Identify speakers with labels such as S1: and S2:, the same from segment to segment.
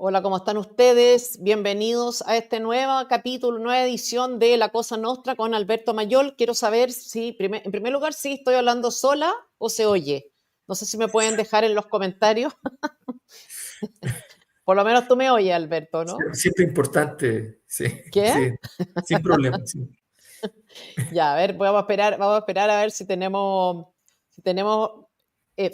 S1: Hola, ¿cómo están ustedes? Bienvenidos a este nuevo capítulo, nueva edición de La Cosa Nostra con Alberto Mayol. Quiero saber si, en primer lugar, si estoy hablando sola o se oye. No sé si me pueden dejar en los comentarios. Por lo menos tú me oyes, Alberto, ¿no?
S2: Siempre importante, sí,
S1: ¿Qué?
S2: sí, sin problema, sí.
S1: Ya, a ver, vamos a esperar a ver si tenemos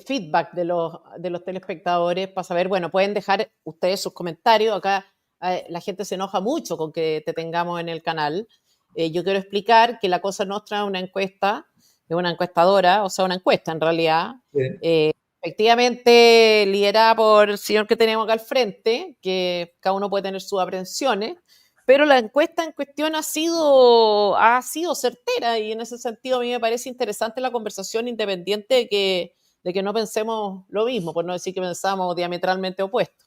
S1: feedback de los telespectadores para saber, bueno, pueden dejar ustedes sus comentarios. Acá la gente se enoja mucho con que te tengamos en el canal. Yo quiero explicar que La Cosa Nostra es una encuesta, es una encuestadora, o sea, una encuesta en realidad,
S2: Sí.
S1: eh, efectivamente liderada por el señor que tenemos acá al frente, que cada uno puede tener sus aprensiones, pero la encuesta en cuestión ha sido certera y en ese sentido a mí me parece interesante la conversación independiente de que no pensemos lo mismo, por no decir que pensamos diametralmente opuestos.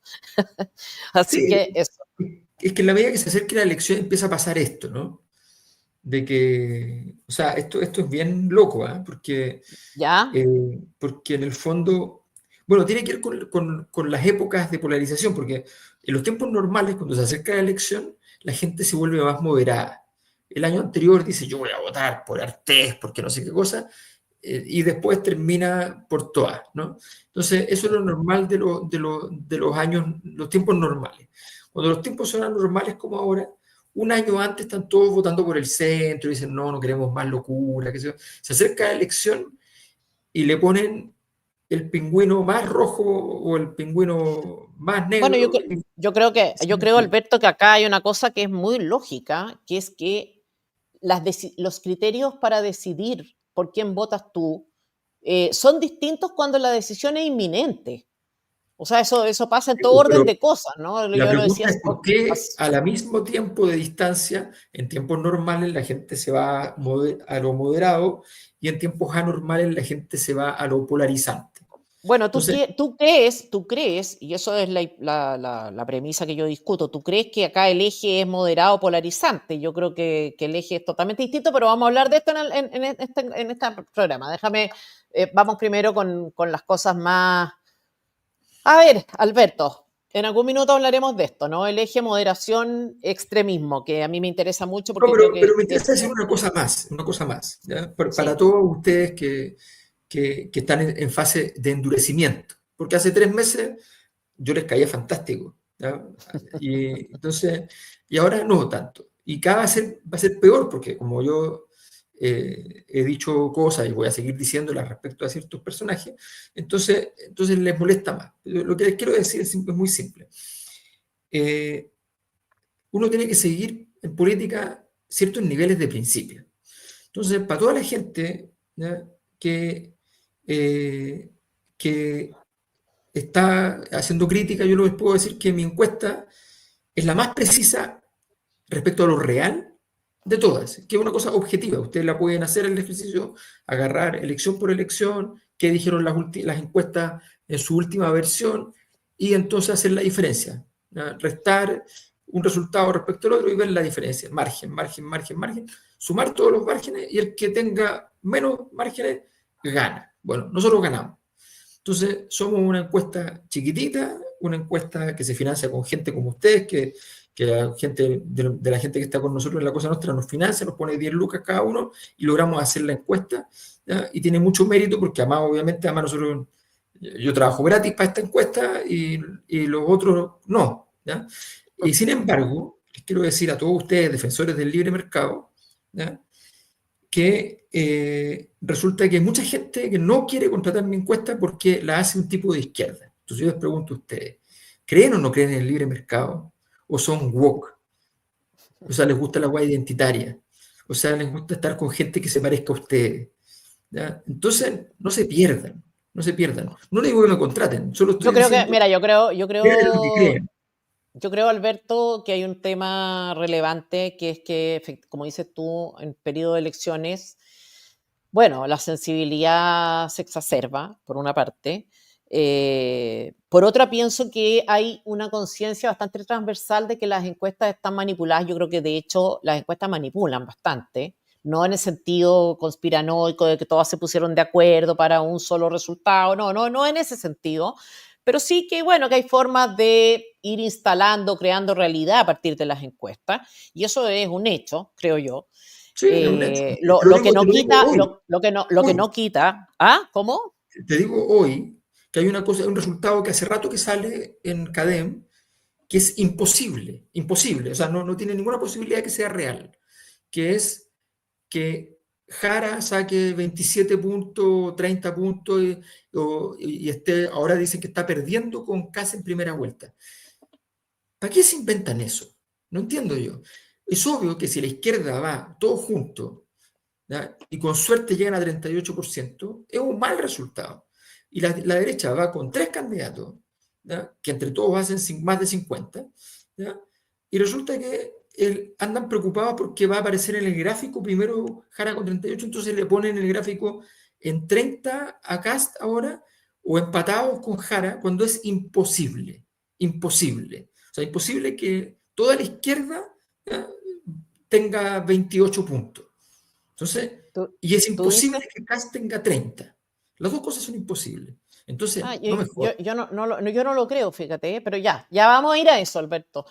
S1: Así
S2: Sí,
S1: que eso,
S2: es que en la medida que se acerque la elección empieza a pasar esto, ¿no? De que, o sea, esto es bien loco, ¿ah?
S1: ¿ya?
S2: Porque en el fondo, bueno, tiene que ver con las épocas de polarización, porque en los tiempos normales, cuando se acerca la elección, la gente se vuelve más moderada. El año anterior dice, yo voy a votar por Artés, porque no sé qué cosa, y después termina por todas, ¿no? Entonces, eso es lo normal de los años, los tiempos normales. Cuando los tiempos son anormales como ahora, un año antes están todos votando por el centro, y dicen, no, no queremos más locura, qué sé yo. Se acerca la elección y le ponen el pingüino más rojo o el pingüino más
S1: Bueno, yo,
S2: negro.
S1: cre- yo creo, Alberto, que acá hay una cosa que es muy lógica, que es que los criterios para decidir por quién votas tú son distintos cuando la decisión es inminente. O sea, eso pasa en todo orden
S2: Pero
S1: de cosas, ¿no?
S2: la
S1: Yo lo decía
S2: pregunta es
S1: así.
S2: por qué al mismo tiempo de distancia, en tiempos normales la gente se va a lo moderado y en tiempos anormales la gente se va a lo polarizante.
S1: Bueno,
S2: Entonces,
S1: tú crees, y eso es la premisa que yo discuto, tú crees que acá el eje es moderado polarizante. Yo creo que el eje es totalmente distinto, pero vamos a hablar de esto en este programa. Vamos primero con las cosas más. A ver, Alberto, en algún minuto hablaremos de esto, ¿no? El eje moderación, extremismo, que a mí me interesa mucho
S2: no,
S1: porque creo
S2: pero
S1: que
S2: me
S1: es.
S2: interesa decir una cosa más, ¿ya? Para
S1: Sí.
S2: todos ustedes que están en fase de endurecimiento, porque hace 3 meses yo les caía fantástico, ¿ya? Entonces, y ahora no tanto. Y cada vez va a ser peor, porque como yo he dicho cosas y voy a seguir diciéndolas respecto a ciertos personajes, entonces les molesta más. Lo que les quiero decir es muy simple. Eh, Uno tiene que seguir en política ciertos niveles de principio. Entonces, para toda la gente, ¿ya? Eh, que está haciendo crítica, yo les puedo decir que mi encuesta es la más precisa respecto a lo real de todas, que es una cosa objetiva. Ustedes la pueden hacer el ejercicio, agarrar elección por elección, qué dijeron las encuestas en su última versión, y entonces hacer la diferencia, ¿ya? Restar un resultado respecto al otro y ver la diferencia, margen, margen, margen, margen, sumar todos los márgenes y el que tenga menos márgenes gana. Bueno, nosotros ganamos. Entonces, somos una encuesta chiquitita, una encuesta que se financia con gente como ustedes, que la gente, de la gente que está con nosotros en la Cosa Nostra nos financia, nos pone 10 lucas cada uno y logramos hacer la encuesta, ¿ya? Y tiene mucho mérito porque además, obviamente, además nosotros, yo trabajo gratis para esta encuesta y los otros no, ¿ya? Y sin embargo, les quiero decir a todos ustedes, defensores del libre mercado, ¿ya? Que resulta que hay mucha gente que no quiere contratar mi encuesta porque la hace un tipo de izquierda. Entonces yo les pregunto a ustedes, ¿creen o no creen en el libre mercado? ¿O son woke? O sea, ¿les gusta la guay identitaria? O sea, ¿les gusta estar con gente que se parezca a ustedes? ¿Ya? Entonces, no se pierdan, no se pierdan. No les digo que me contraten, solo estoy
S1: Yo creo que,
S2: diciendo,
S1: mira, yo creo, yo
S2: crean lo que
S1: creo,
S2: crean.
S1: yo creo, Alberto, que hay un tema relevante que es que, como dices tú, en periodo de elecciones, bueno, la sensibilidad se exacerba, por una parte. Por otra, pienso que hay una conciencia bastante transversal de que las encuestas están manipuladas. Yo creo que, de hecho, las encuestas manipulan bastante, no en el sentido conspiranoico de que todas se pusieron de acuerdo para un solo resultado, no, no, no en ese sentido, pero sí que, bueno, que hay formas de ir instalando, creando realidad a partir de las encuestas, y eso es un hecho, creo yo.
S2: Sí, es un hecho.
S1: Lo que no
S2: Te lo digo
S1: quita,
S2: hoy,
S1: lo que
S2: hoy.
S1: no quita, ¿ah? ¿Cómo?
S2: Te digo hoy que hay una cosa, un resultado que hace rato que sale en CADEM, que es imposible, imposible, o sea, no tiene ninguna posibilidad de que sea real, que es que Jara saque 27 puntos, 30 puntos y esté, ahora dicen que está perdiendo con Kast en primera vuelta. ¿Para qué se inventan eso? No entiendo yo. Es obvio que si la izquierda va todo junto, ¿ya? Y con suerte llegan a 38%, es un mal resultado. Y la derecha va con tres candidatos, ¿ya? Que entre todos hacen más de 50, ¿ya? Y resulta que andan preocupados porque va a aparecer en el gráfico primero Jara con 38, entonces le ponen el gráfico en 30 a Kast ahora, o empatados con Jara, cuando es imposible, imposible. O sea, imposible que toda la izquierda, ¿ya? Tenga 28 puntos. Entonces,
S1: ¿Tú,
S2: y es
S1: tú dices?
S2: imposible que Kast tenga 30. Las dos cosas son imposibles. Entonces,
S1: Ah,
S2: no me jodas.
S1: yo yo no lo creo, fíjate, pero ya vamos a ir a eso, Alberto.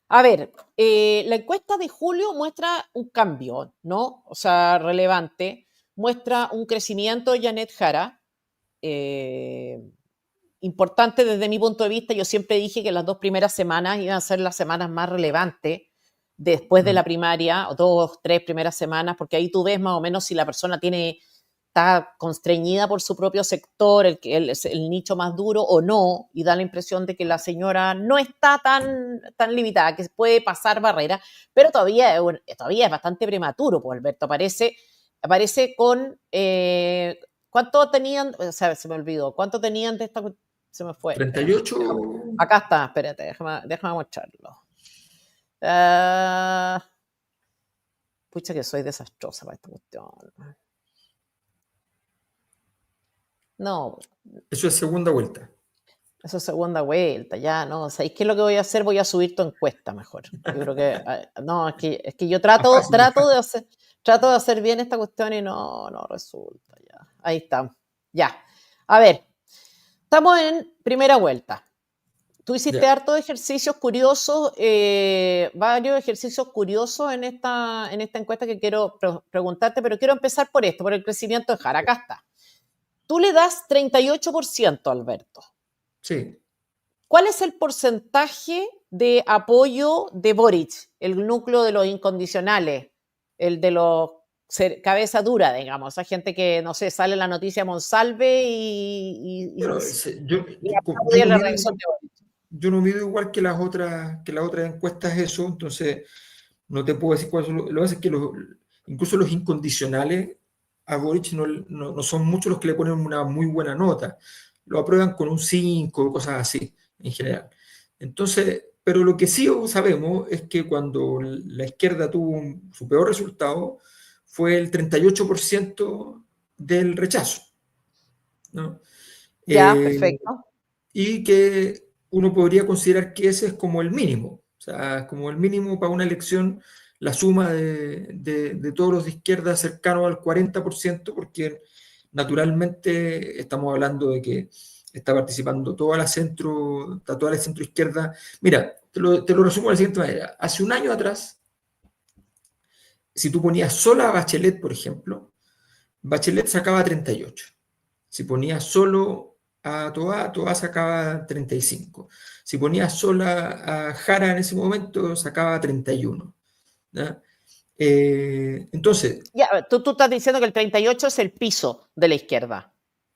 S1: A ver, la encuesta de julio muestra un cambio, ¿no? O sea, relevante. Muestra un crecimiento de Janet Jara, eh, importante desde mi punto de vista. Yo siempre dije que las 2 primeras semanas iban a ser las semanas más relevantes después de
S2: Mm.
S1: la primaria, o 2 o 3 primeras semanas, porque ahí tú ves más o menos si la persona está constreñida por su propio sector, el nicho más duro o no, y da la impresión de que la señora no está tan limitada, que puede pasar barreras, pero todavía es bastante prematuro, pues Alberto, aparece con, ¿cuánto tenían? O sea, se me olvidó, ¿cuánto tenían de esta? Se me fue, espérame.
S2: 38.
S1: Acá está, espérate, déjame mostrarlo. Uh, pucha que soy desastrosa para esta cuestión. No,
S2: Eso es segunda vuelta.
S1: eso es segunda vuelta, ya, no. ¿Sabéis qué es lo que voy a hacer? Voy a subir tu encuesta mejor. Yo creo que, no, es que yo
S2: Más fácil, más fácil.
S1: trato de hacer bien esta cuestión y no resulta, ya. Ahí está. Ya. A ver, estamos en primera vuelta. Tú hiciste
S2: Ya.
S1: harto de ejercicios curiosos, varios ejercicios curiosos en esta encuesta que quiero preguntarte, pero quiero empezar por esto, por el crecimiento de Jara. Acá está. Tú le das 38%, Alberto.
S2: Sí.
S1: ¿Cuál es el porcentaje de apoyo de Boric, el núcleo de los incondicionales, el de los cabeza dura, digamos, esa gente que, no sé, sale la noticia Monsalve
S2: Bueno,
S1: y aplaude la reacción de Boric?
S2: yo no mido igual que las otras encuestas eso, entonces no te puedo decir cuáles son. Lo que pasa es que incluso los incondicionales a Boric no son muchos los que le ponen una muy buena nota. Lo aprueban con un 5, cosas así, en general. Entonces, pero lo que sí sabemos es que cuando la izquierda tuvo su peor resultado fue el 38% del rechazo, ¿no?
S1: Ya,
S2: Eh,
S1: perfecto.
S2: y que uno podría considerar que ese es como el mínimo, o sea, como el mínimo para una elección, la suma de todos los de izquierda cercano al 40%, porque naturalmente estamos hablando de que está participando toda la centro izquierda. Mira, te lo resumo de la siguiente manera. Hace un año atrás, si tú ponías sola a Bachelet, por ejemplo, Bachelet sacaba 38. Si ponías solo a Toá sacaba 35. Si ponías sola a Jara en ese momento, sacaba 31. ¿Ya? Entonces,
S1: Ya, tú estás diciendo que el 38 es el piso de la izquierda.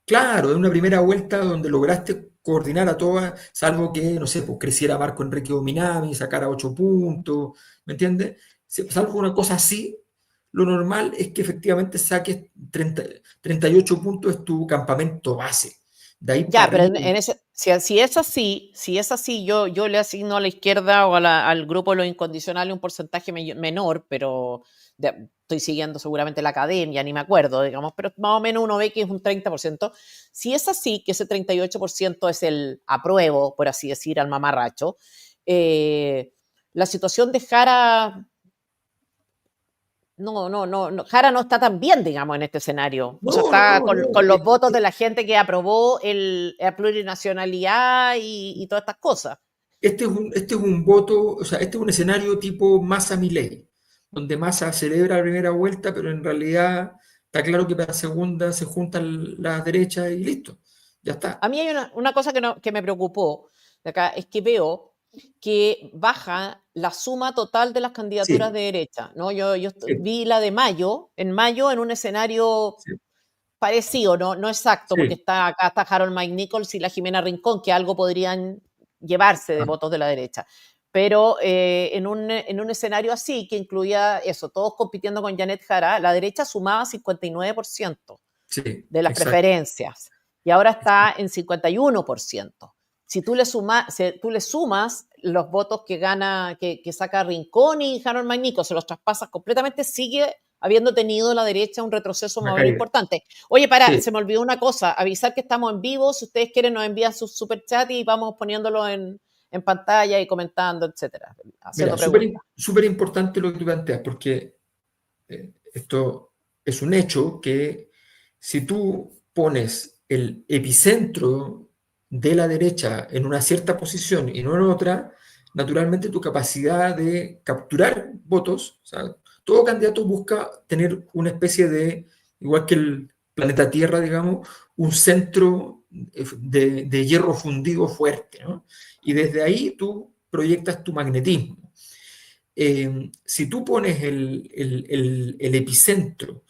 S2: claro, de una primera vuelta donde lograste coordinar a todas, salvo que, no sé, pues creciera Marco Enrique Dominami, sacara 8 puntos, ¿me entiendes? Salvo una cosa así, lo normal es que efectivamente saques 38 puntos, es tu campamento base. De ahí
S1: Ya,
S2: para
S1: pero
S2: arriba.
S1: si es así, yo le asigno a la izquierda o al grupo de los incondicionales un porcentaje menor, pero estoy siguiendo seguramente la academia, ni me acuerdo, digamos, pero más o menos uno ve que es un 30%. Si es así, que ese 38% es el apruebo, por así decir, al mamarracho, la situación de Jara Jara no está tan bien, digamos, en este escenario. O sea,
S2: No, no,
S1: está
S2: no, no.
S1: con los votos de la gente que aprobó la plurinacionalidad y todas estas cosas.
S2: este es un voto, o sea, este es un escenario tipo Massa-Milei, donde Massa celebra la primera vuelta, pero en realidad está claro que para la segunda se juntan las derechas y listo, ya está.
S1: A mí hay una cosa que, no, que me preocupó de acá, es que veo que baja la suma total de las candidaturas
S2: Sí,
S1: de derecha, ¿no? Yo
S2: sí,
S1: vi la de mayo, en un escenario
S2: sí,
S1: parecido, no, no exacto, porque
S2: sí.
S1: está acá está Harold Mike Nichols y la Jimena Rincón, que algo podrían llevarse de
S2: Ah,
S1: votos de la derecha. Pero en un escenario así, que incluía eso, todos compitiendo con Janet Jara, la derecha sumaba 59%
S2: sí,
S1: de las
S2: exacto.
S1: preferencias y ahora está en 51%. Si tú le sumas los votos que gana, que saca Rincón y Harold Magnico, se los traspasas completamente, sigue habiendo tenido la derecha un retroceso
S2: Una
S1: más o menos
S2: caída.
S1: importante. Oye,
S2: Sí.
S1: se me olvidó una cosa, avisar que estamos en vivo, si ustedes quieren nos envían sus superchats y vamos poniéndolo en pantalla y comentando, etcétera,
S2: Mira,
S1: haciendo preguntas.
S2: súper importante lo que tú planteas, porque esto es un hecho que si tú pones el epicentro de la derecha en una cierta posición y no en otra, naturalmente tu capacidad de capturar votos, o sea, todo candidato busca tener una especie de, igual que el planeta Tierra, digamos, un centro de hierro fundido fuerte, ¿no? Y desde ahí tú proyectas tu magnetismo. Si tú pones el epicentro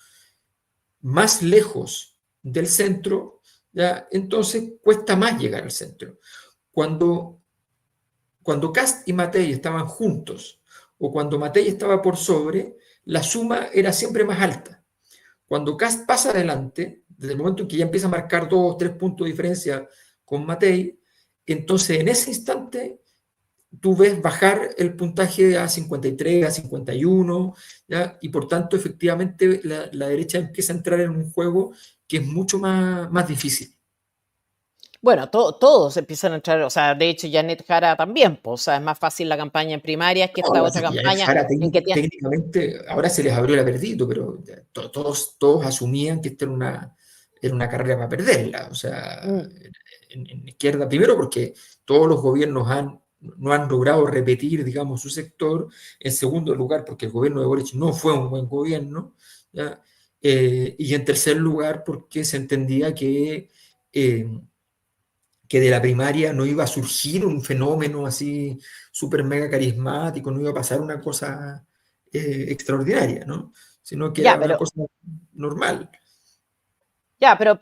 S2: más lejos del centro, ¿ya? Entonces cuesta más llegar al centro. Cuando, cuando Cast y Matei estaban juntos o cuando Matei estaba por sobre, la suma era siempre más alta. Cuando Cast pasa adelante, desde el momento en que ya empieza a marcar 2 o 3 puntos de diferencia con Matei, entonces en ese instante tú ves bajar el puntaje a 53, a 51, ¿ya? Y por tanto, efectivamente, la derecha empieza a entrar en un juego que es mucho más difícil.
S1: Bueno, todos empiezan a entrar, o sea, de hecho Janet Jara también, pues, o sea, es más fácil la campaña en primarias que
S2: No,
S1: esta
S2: lo
S1: otra
S2: que Janet
S1: campaña
S2: Jara
S1: en que tiene...
S2: técnicamente, ahora se les abrió el apetito, pero todos asumían que esta era una carrera para perderla. O sea,
S1: Mm,
S2: en izquierda, primero porque todos los gobiernos no han logrado repetir, digamos, su sector. En segundo lugar, porque el gobierno de Boric no fue un buen gobierno, ¿ya? Y en tercer lugar, porque se entendía eh, que de la primaria no iba a surgir un fenómeno así súper mega carismático, no iba a pasar una cosa extraordinaria, ¿no? Sino que
S1: ya,
S2: era una cosa normal.
S1: pero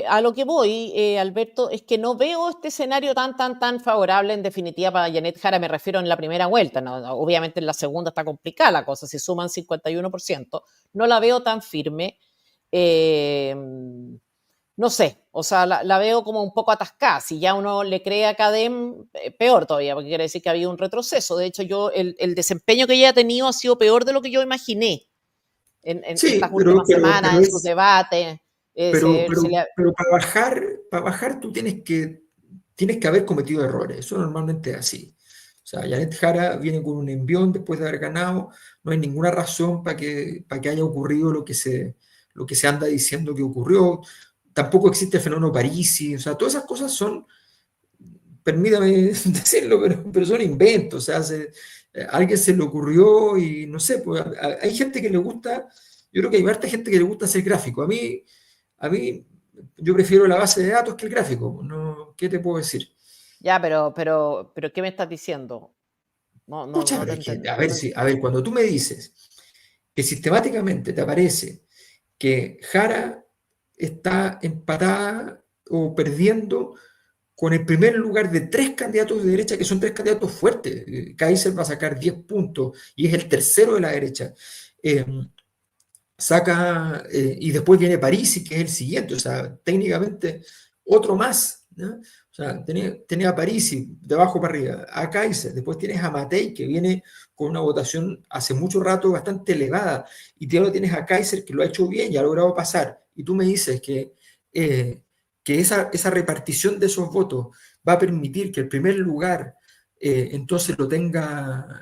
S1: a lo que voy, Alberto, es que no veo este escenario tan favorable en definitiva para Janet Jara, me refiero en la primera vuelta, ¿no? Obviamente en la segunda está complicada la cosa, si suman 51%, no la veo tan firme. Eh, no sé, o sea, la veo como un poco atascada. Si ya uno le cree a Cadem, peor todavía, porque quiere decir que ha habido un retroceso. De hecho, el desempeño que ella ha tenido ha sido peor de lo que yo imaginé en estas
S2: Sí,
S1: últimas semanas, en sus debates.
S2: pero para bajar tú tienes que haber cometido errores. Eso normalmente es así. O sea, Janet Jara viene con un envión después de haber ganado. No hay ninguna razón para que haya ocurrido lo que se anda diciendo que ocurrió. Tampoco existe el fenómeno Parisi. O sea, todas esas cosas son, permítame decirlo, pero son inventos. O sea, a alguien se le ocurrió y no sé, pues, hay gente que le gusta, yo creo que hay harta gente que le gusta hacer gráfico. A mí, yo prefiero la base de datos que el gráfico. No, ¿qué te puedo decir?
S1: Ya, pero ¿qué me estás diciendo?
S2: Pucha,
S1: No
S2: pero
S1: te
S2: es que,
S1: entendí. No te
S2: a ver, cuando tú me dices que sistemáticamente te aparece que Jara está empatada o perdiendo con el primer lugar de 3 candidatos de derecha, que son 3 candidatos fuertes. Kaiser va a sacar 10 puntos y es el tercero de la derecha. Eh, y después viene Parisi, que es el siguiente, o sea, técnicamente otro más, ¿no? O sea, tenés a Parisi de abajo para arriba, a Kaiser, después tienes a Matei, que viene con una votación hace mucho rato bastante elevada, y te lo tienes a Kaiser, que lo ha hecho bien y ha logrado pasar, y tú me dices que esa repartición de esos votos va a permitir que el primer lugar entonces lo tenga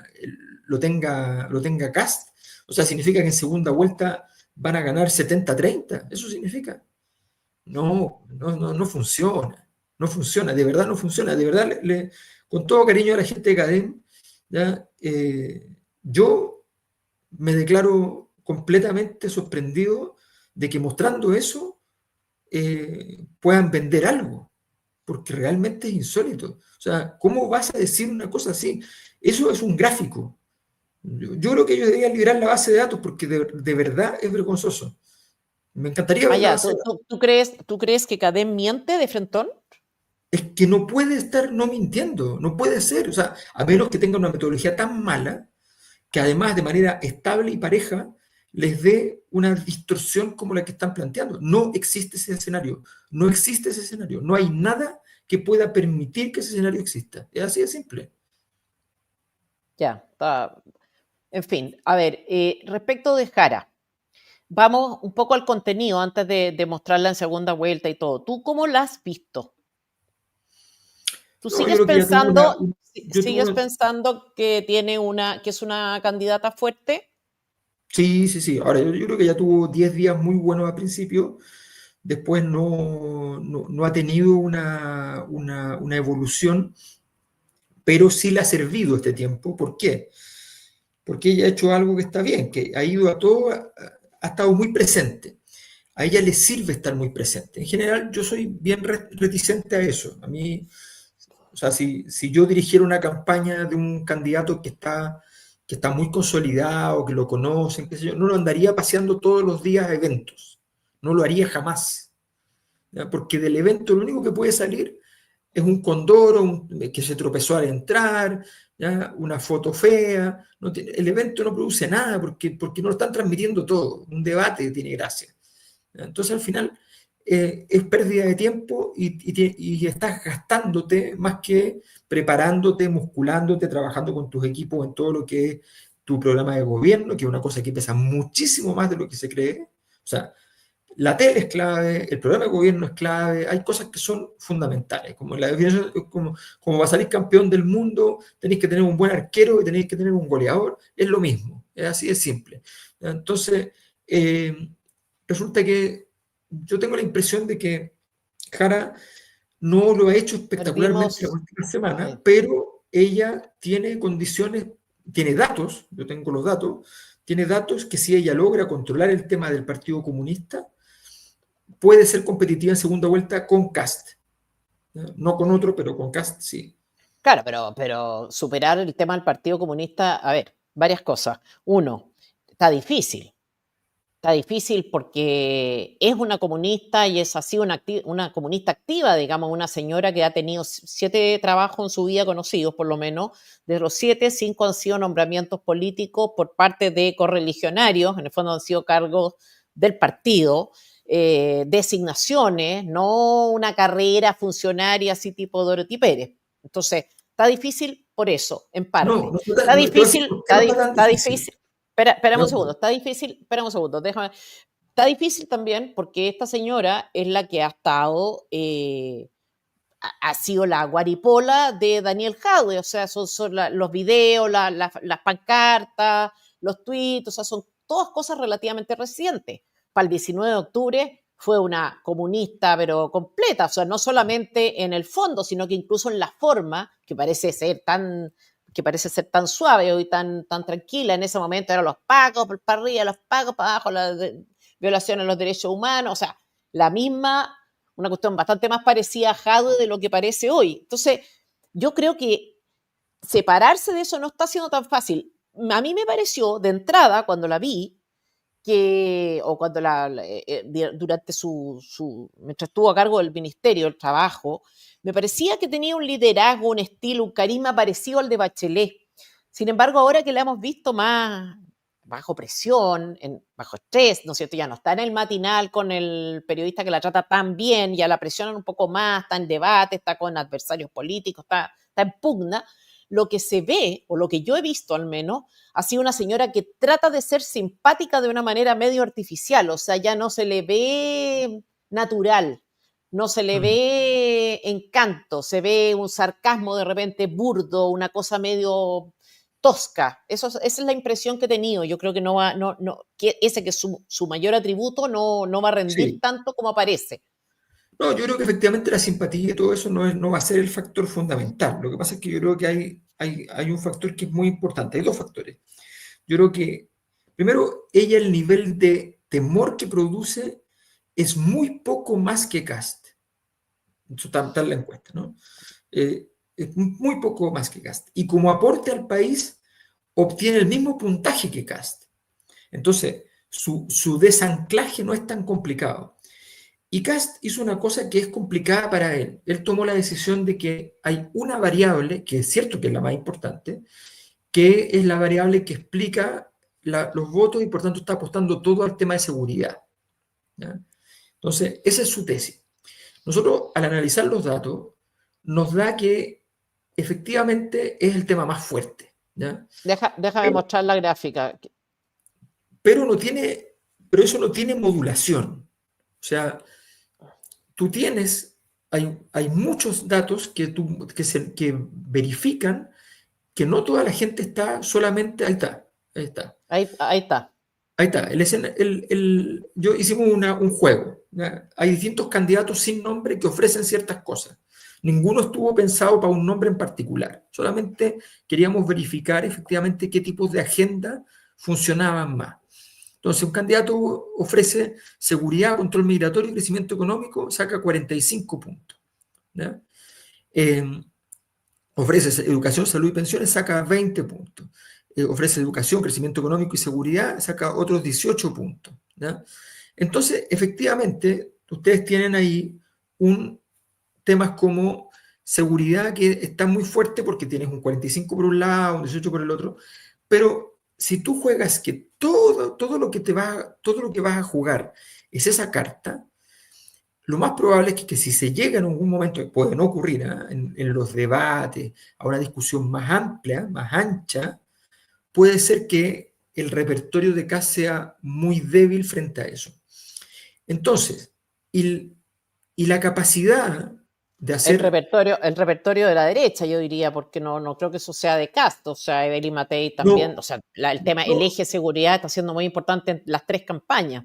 S2: Cast. O sea, significa que en segunda vuelta van a ganar 70-30. Eso significa. No funciona. No funciona, de verdad no funciona. De verdad, con todo cariño a la gente de CADEM, ¿ya? Yo me declaro completamente sorprendido de que mostrando eso puedan vender algo, porque realmente es insólito. O sea, ¿cómo vas a decir una cosa así? Eso es un gráfico. Yo creo que ellos deberían liberar la base de datos porque de verdad es vergonzoso. Me encantaría ver la
S1: Allá,
S2: base de datos.
S1: tú crees que Cadem miente de frentón?
S2: Es que no puede estar no mintiendo, no puede ser. O sea, a menos que tenga una metodología tan mala que además de manera estable y pareja les dé una distorsión como la que están planteando. No existe ese escenario, no existe ese escenario, no hay nada que pueda permitir que ese escenario exista. Es así de simple.
S1: Ya, está. En fin, a ver, respecto de Jara, vamos un poco al contenido antes de mostrarla en segunda vuelta y todo. ¿Tú cómo la has visto? ¿Tú
S2: No, yo creo que ya tuvo una, yo tuve
S1: sigues
S2: una,
S1: pensando que tiene que es una candidata fuerte?
S2: sí, sí, sí. Ahora, yo creo que ya tuvo 10 días muy buenos al principio, después no ha tenido una evolución, pero sí le ha servido este tiempo. ¿Por qué? Porque ella ha hecho algo que está bien, que ha ido a todo, ha estado muy presente. A ella le sirve estar muy presente. En general, yo soy bien reticente a eso. A mí, o sea, si yo dirigiera una campaña de un candidato que está muy consolidado, que lo conocen, qué sé yo, no lo andaría paseando todos los días a eventos. No lo haría jamás. ¿Ya? Porque del evento lo único que puede salir es un condoro que se tropezó al entrar, ¿ya? Una foto fea. El evento no produce nada porque no lo están transmitiendo todo. Un debate tiene gracia. ¿Ya? Entonces al final es pérdida de tiempo y estás gastándote más que preparándote, musculándote, trabajando con tus equipos en todo lo que es tu programa de gobierno, que es una cosa que pesa muchísimo más de lo que se cree. O sea, la tele es clave, el programa de gobierno es clave, hay cosas que son fundamentales, como la definición, como va a salir campeón del mundo, tenéis que tener un buen arquero y tenéis que tener un goleador, es lo mismo, es así de simple. Entonces, eh, resulta que yo tengo la impresión de que Jara no lo ha hecho espectacularmente la
S1: Perdimos.
S2: última semana,
S1: Sí.
S2: pero ella tiene condiciones, tiene datos, yo tengo los datos, tiene datos que si ella logra controlar el tema del Partido Comunista, puede ser competitiva en segunda vuelta con Cast. ¿No? No con otro, pero con Cast sí.
S1: Claro, pero superar el tema del Partido Comunista, a ver, varias cosas. Uno, está difícil. Está difícil porque es una comunista y es así una comunista activa, digamos, una señora que ha tenido 7 trabajos en su vida conocidos, por lo menos. De los 7, 5 han sido nombramientos políticos por parte de correligionarios, en el fondo han sido cargos del partido, designaciones, no una carrera funcionaria así tipo Dorothy Pérez. Entonces, está difícil por eso, en
S2: No,
S1: parte.
S2: no,
S1: Está
S2: te voy a decir
S1: difícil,
S2: por qué no está tan
S1: está
S2: difícil.
S1: difícil. Espérame un
S2: No,
S1: segundo, está difícil, espérame un segundo, déjame. Está difícil también porque esta señora es la que ha estado, ha sido la guaripola de Daniel Jadwe, o sea, son los videos, las pancartas, los tweets, o sea, son todas cosas relativamente recientes. Para el 19 de octubre fue una comunista, pero completa, o sea, no solamente en el fondo, sino que incluso en la forma, que parece ser tan suave y tan tranquila. En ese momento eran los pacos para arriba, los pacos para abajo, violación a los derechos humanos, o sea, la misma, una cuestión bastante más parecida a Jadwe de lo que parece hoy. Entonces, yo creo que separarse de eso no está siendo tan fácil. A mí me pareció, de entrada, cuando la vi, o cuando durante mientras estuvo a cargo del Ministerio del Trabajo, me parecía que tenía un liderazgo, un estilo, un carisma parecido al de Bachelet. Sin embargo, ahora que la hemos visto más bajo presión, bajo estrés, ¿no es cierto? Ya no está en el matinal con el periodista que la trata tan bien, ya la presionan un poco más, está en debate, está con adversarios políticos, está en pugna. Lo que se ve, o lo que yo he visto al menos, ha sido una señora que trata de ser simpática de una manera medio artificial, o sea, ya no se le ve natural, no se le
S2: mm,
S1: ve encanto, se ve un sarcasmo de repente burdo, una cosa medio tosca. Esa es la impresión que he tenido. Yo creo que no va, que ese que es su mayor atributo no va a rendir
S2: sí.
S1: tanto como parece.
S2: No, yo creo que efectivamente la simpatía y todo eso no va a ser el factor fundamental. Lo que pasa es que yo creo que hay un factor que es muy importante. Hay dos factores. Yo creo que, primero, ella, el nivel de temor que produce es muy poco más que Cast. Eso está en la encuesta, ¿no? Es muy poco más que Cast. Y como aporte al país, obtiene el mismo puntaje que Cast. Entonces, su desanclaje no es tan complicado. Y Cast hizo una cosa que es complicada para él. Él tomó la decisión de que hay una variable, que es cierto que es la más importante, que es la variable que explica los votos y por tanto está apostando todo al tema de seguridad. ¿Ya? Entonces, esa es su tesis. Nosotros, al analizar los datos, nos da que efectivamente es el tema más fuerte. ¿Ya?
S1: Déjame
S2: Pero,
S1: mostrar la gráfica.
S2: pero, no tiene, pero eso no tiene modulación. O sea, tú tienes, hay muchos datos que verifican que no toda la gente está solamente, ahí está, ahí está.
S1: Ahí está.
S2: Ahí está. Yo hicimos un juego. ¿Ya? Hay distintos candidatos sin nombre que ofrecen ciertas cosas. Ninguno estuvo pensado para un nombre en particular. Solamente queríamos verificar efectivamente qué tipos de agenda funcionaban más. Entonces, un candidato ofrece seguridad, control migratorio y crecimiento económico, saca 45 puntos. ¿Ya? Eh, Ofrece educación, salud y pensiones, saca 20 puntos. Ofrece educación, crecimiento económico y seguridad, saca otros 18 puntos. ¿Ya? Entonces, efectivamente, ustedes tienen ahí un temas como seguridad que está muy fuerte porque tienes un 45 por un lado, un 18 por el otro, pero si tú juegas que todo lo que vas a jugar es esa carta, lo más probable es que si se llega en algún momento, que puede no ocurrir, ¿eh? En los debates, a una discusión más amplia, más ancha, puede ser que el repertorio de Kass sea muy débil frente a eso. Entonces, y, y la capacidad de hacer...
S1: El repertorio de la derecha, yo diría, porque no creo que eso sea de Cast, o sea, Evelyn Matei también,
S2: No,
S1: o sea, el tema, el
S2: no,
S1: eje de seguridad está siendo muy importante en las tres campañas.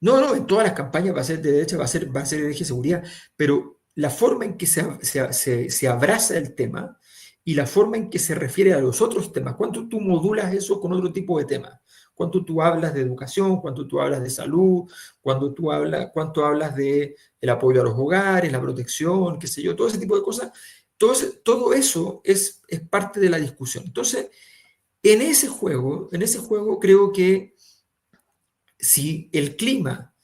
S2: no, en todas las campañas va a ser de derecha, va a ser el eje de seguridad, pero la forma en que se abraza el tema y la forma en que se refiere a los otros temas, cuánto tú modulas eso con otro tipo de temas, cuánto tú hablas de educación, cuánto tú hablas de salud, cuánto hablas de el apoyo a los hogares, la protección, qué sé yo, todo ese tipo de cosas, todo eso es parte de la discusión. Entonces, en ese juego creo que si el clima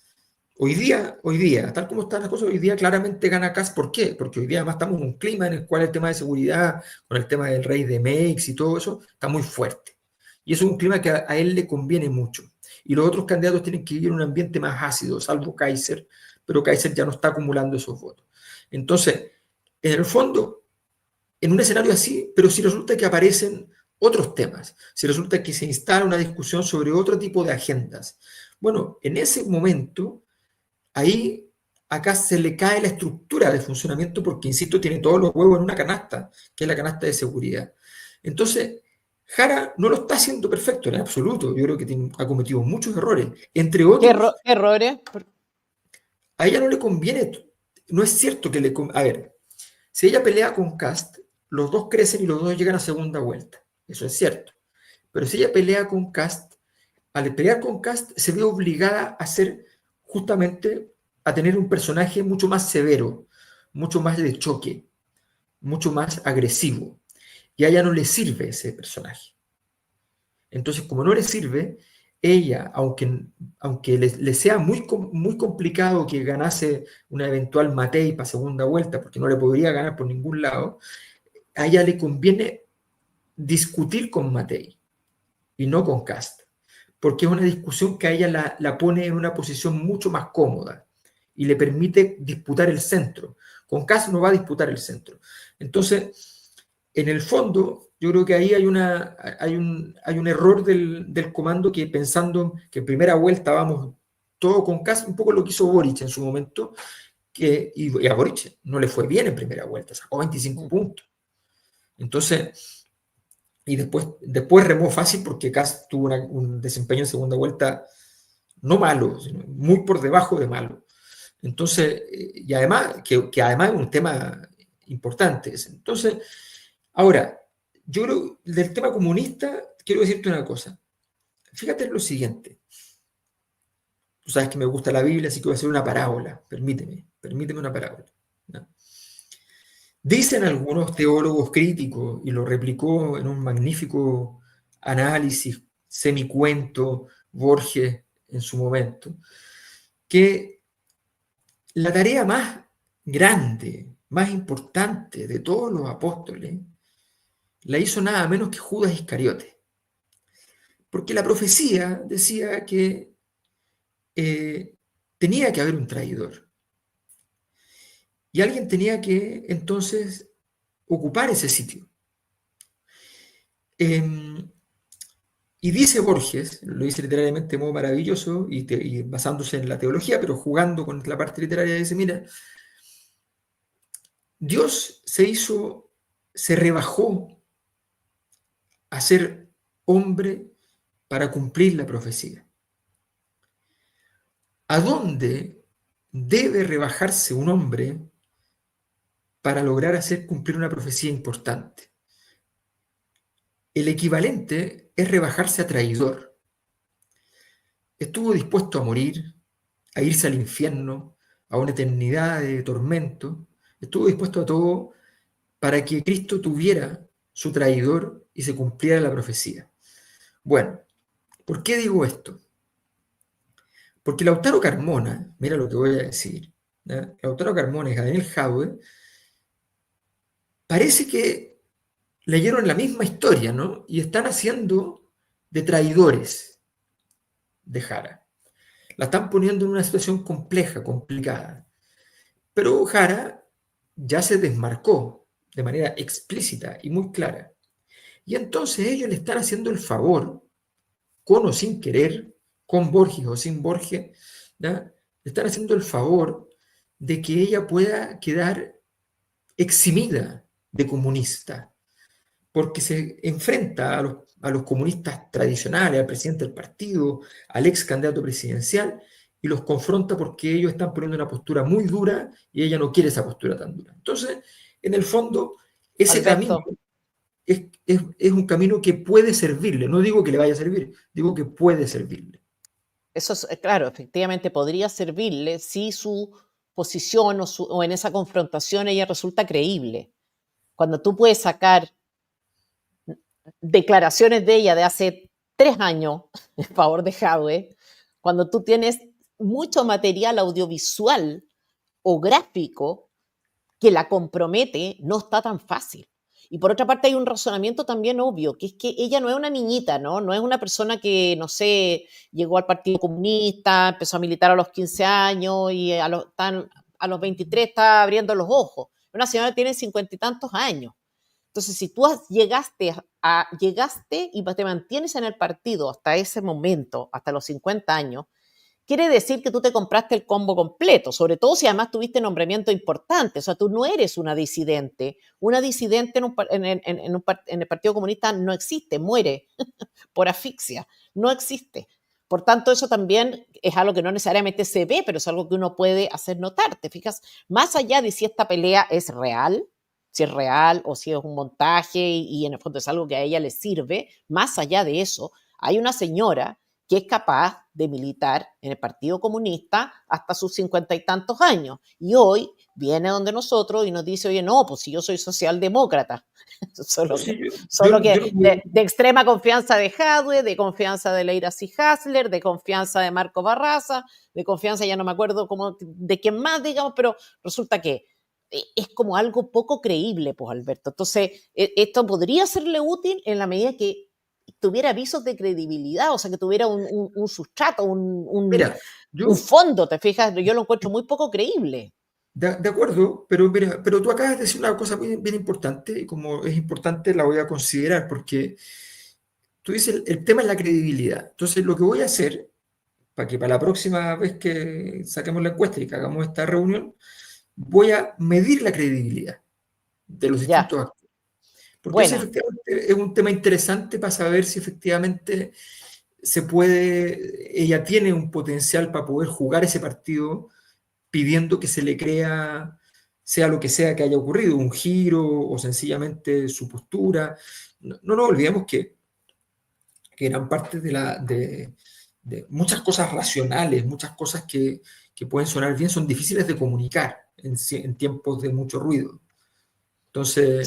S2: hoy día, tal como están las cosas, hoy día claramente gana Kast. ¿Por qué? Porque hoy día además estamos en un clima en el cual el tema de seguridad, con el tema del rey de Meix y todo eso, está muy fuerte. Y eso es un clima que a él le conviene mucho. Y los otros candidatos tienen que vivir en un ambiente más ácido, salvo Kaiser, pero Kaiser ya no está acumulando esos votos. Entonces, en el fondo, en un escenario así, pero si resulta que aparecen otros temas, si resulta que se instala una discusión sobre otro tipo de agendas, bueno, en ese momento ahí acá se le cae la estructura de funcionamiento porque, insisto, tiene todos los huevos en una canasta, que es la canasta de seguridad. Entonces, Jara no lo está haciendo perfecto en absoluto. Yo creo que ha cometido muchos errores. Entre otros,
S1: Qué errores?
S2: a ella no le conviene, no es cierto que a ver, si ella pelea con Cast, los dos crecen y los dos llegan a segunda vuelta. Eso es cierto. Pero si ella pelea con Cast, al pelear con Cast se ve obligada a ser justamente a tener un personaje mucho más severo, mucho más de choque, mucho más agresivo. Y a ella no le sirve ese personaje. Entonces, como no le sirve, ella, aunque le sea muy complicado que ganase una eventual Matei para segunda vuelta, porque no le podría ganar por ningún lado, a ella le conviene discutir con Matei y no con Cast, porque es una discusión que a ella la pone en una posición mucho más cómoda y le permite disputar el centro. Con Cast no va a disputar el centro. Entonces, en el fondo, yo creo que ahí hay un error del comando que pensando que en primera vuelta vamos todo con Cast, un poco lo que hizo Boric en su momento, y a Boric no le fue bien en primera vuelta, sacó 25 puntos. Entonces, y después remó fácil porque Kast tuvo un desempeño en segunda vuelta no malo, sino muy por debajo de malo. Entonces, y además, que además es un tema importante ese. Entonces, ahora, yo creo, del tema comunista, quiero decirte una cosa. Fíjate en lo siguiente. Tú sabes que me gusta la Biblia, así que voy a hacer una parábola. Permíteme una parábola. ¿No? Dicen algunos teólogos críticos, y lo replicó en un magnífico análisis, semicuento, Borges en su momento, que la tarea más grande, más importante de todos los apóstoles, la hizo nada menos que Judas Iscariote. Porque la profecía decía que tenía que haber un traidor. Y alguien tenía que entonces ocupar ese sitio. Y dice Borges, lo dice literariamente de modo maravilloso y basándose en la teología, pero jugando con la parte literaria, dice, mira, Dios se rebajó a ser hombre para cumplir la profecía. ¿A dónde debe rebajarse un hombre para lograr hacer cumplir una profecía importante? El equivalente es rebajarse a traidor. Estuvo dispuesto a morir, a irse al infierno, a una eternidad de tormento. Estuvo dispuesto a todo para que Cristo tuviera su traidor y se cumpliera la profecía. Bueno, ¿por qué digo esto? Porque Lautaro Carmona, mira lo que voy a decir, ¿no? Lautaro Carmona y Daniel Jadwe, parece que leyeron la misma historia, ¿no? Y están haciendo de traidores de Jara. La están poniendo en una situación compleja, complicada. Pero Jara ya se desmarcó de manera explícita y muy clara. Y entonces ellos le están haciendo el favor, con o sin querer, con Borges o sin Borges, ¿no? Le están haciendo el favor de que ella pueda quedar eximida de comunista, porque se enfrenta a los comunistas tradicionales, al presidente del partido, al ex candidato presidencial, y los confronta porque ellos están poniendo una postura muy dura y ella no quiere esa postura tan dura. Entonces, en el fondo, ese camino
S1: Alberto,
S2: es un camino que puede servirle. No digo que le vaya a servir, digo que puede servirle.
S1: eso es, claro, efectivamente podría servirle si su posición o en esa confrontación ella resulta creíble. Cuando tú puedes sacar declaraciones de ella de hace 3 años en favor de Jadwe, cuando tú tienes mucho material audiovisual o gráfico que la compromete, no está tan fácil. Y por otra parte hay un razonamiento también obvio, que es que ella no es una niñita, ¿no? No es una persona que, no sé, llegó al Partido Comunista, empezó a militar a los 15 años y a los 23 está abriendo los ojos. Una señora que tiene 50 y tantos años. Entonces, si tú llegaste y te mantienes en el partido hasta ese momento, hasta los 50 años, quiere decir que tú te compraste el combo completo, sobre todo si además tuviste nombramiento importante. O sea, tú no eres una disidente. Una disidente en el Partido Comunista no existe, muere por asfixia, no existe. Por tanto, eso también es algo que no necesariamente se ve, pero es algo que uno puede hacer notar. ¿Te fijas? Más allá de si esta pelea es real, si es real o si es un montaje y en el fondo es algo que a ella le sirve, más allá de eso, hay una señora que es capaz de militar en el Partido Comunista hasta sus 50 y tantos años. Y hoy viene donde nosotros y nos dice, oye, no, pues si yo soy socialdemócrata.
S2: No,
S1: solo
S2: sí,
S1: que, solo
S2: yo
S1: que
S2: no voy-
S1: de extrema confianza de Jadwe, de confianza de Leira C. Hasler, de confianza de Marco Barraza, de confianza, ya no me acuerdo cómo, de quién más, digamos, pero resulta que es como algo poco creíble, pues Alberto. Entonces, esto podría serle útil en la medida que tuviera avisos de credibilidad, o sea, que tuviera un sustrato,
S2: Mira,
S1: un
S2: yo,
S1: fondo, ¿te fijas? Yo lo encuentro muy poco creíble.
S2: de acuerdo, pero mira, pero tú acabas de decir una cosa bien, bien importante, y como es importante la voy a considerar, porque tú dices, el tema es la credibilidad. Entonces, lo que voy a hacer, para que para la próxima vez que saquemos la encuesta y que hagamos esta reunión, voy a medir la credibilidad de los
S1: Ya,
S2: distintos actores. Porque ese
S1: buena.
S2: efectivamente es un tema interesante para saber si efectivamente se puede, ella tiene un potencial para poder jugar ese partido pidiendo que se le crea, sea lo que sea que haya ocurrido, un giro o sencillamente su postura. No nos olvidemos que gran parte de muchas cosas racionales, muchas cosas que pueden sonar bien, son difíciles de comunicar en tiempos de mucho ruido. Entonces,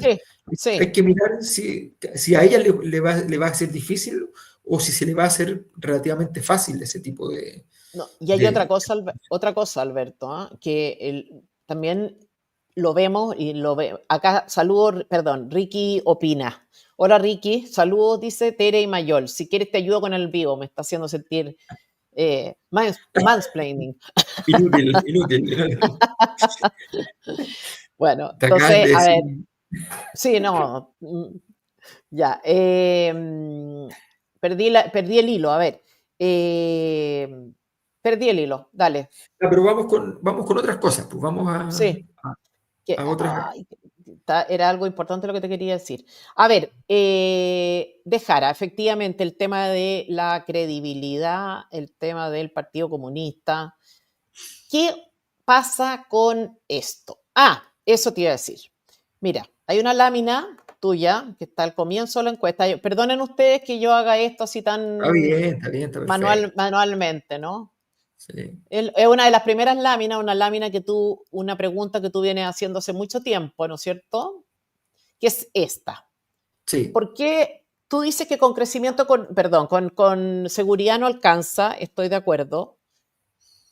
S1: Sí,
S2: hay
S1: sí.
S2: que mirar si a ella le va a ser difícil o si se le va a hacer relativamente fácil ese tipo
S1: No, y hay
S2: de...
S1: otra cosa, Alberto, ¿ah? Que también lo vemos y lo ve. Acá, saludos, perdón, Ricky opina. Hola Ricky, saludos, dice Tere y Mayol. Si quieres te ayudo con el vivo, me está haciendo sentir mansplaining.
S2: Inútil, inútil.
S1: Bueno,
S2: Te acabas
S1: entonces,
S2: de
S1: a
S2: decir...
S1: ver, sí, no, ya. Perdí el hilo, a ver. Perdí el hilo, dale.
S2: Pero vamos con otras cosas, pues vamos
S1: Sí. Que,
S2: a otras...
S1: ay, era algo importante lo que te quería decir. A ver, de Jara, efectivamente, el tema de la credibilidad, el tema del Partido Comunista. ¿Qué pasa con esto? Ah, eso te iba a decir. Mira, hay una lámina tuya que está al comienzo de la encuesta. Perdonen ustedes que yo haga esto así tan
S2: Está bien, está perfecto.
S1: manualmente, ¿no?
S2: Sí,
S1: Es una de las primeras láminas, una pregunta que tú vienes haciendo hace mucho tiempo, ¿no es cierto? Que es esta.
S2: sí,
S1: ¿Por qué tú dices que con crecimiento, perdón, con seguridad no alcanza? Estoy de acuerdo,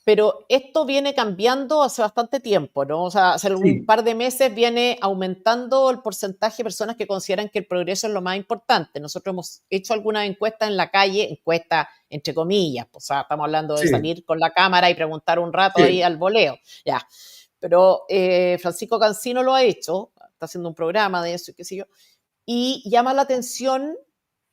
S1: pero esto viene cambiando hace bastante tiempo, ¿no? O sea, hace un
S2: sí,
S1: par de meses viene aumentando el porcentaje de personas que consideran que el progreso es lo más importante. Nosotros hemos hecho algunas encuestas en la calle, encuestas entre comillas, pues, o sea, estamos hablando de
S2: sí,
S1: salir con la cámara y preguntar un rato ahí
S2: sí.
S1: al voleo, ya. Pero Francisco Cancino lo ha hecho, está haciendo un programa de eso y qué sé yo, y llama la atención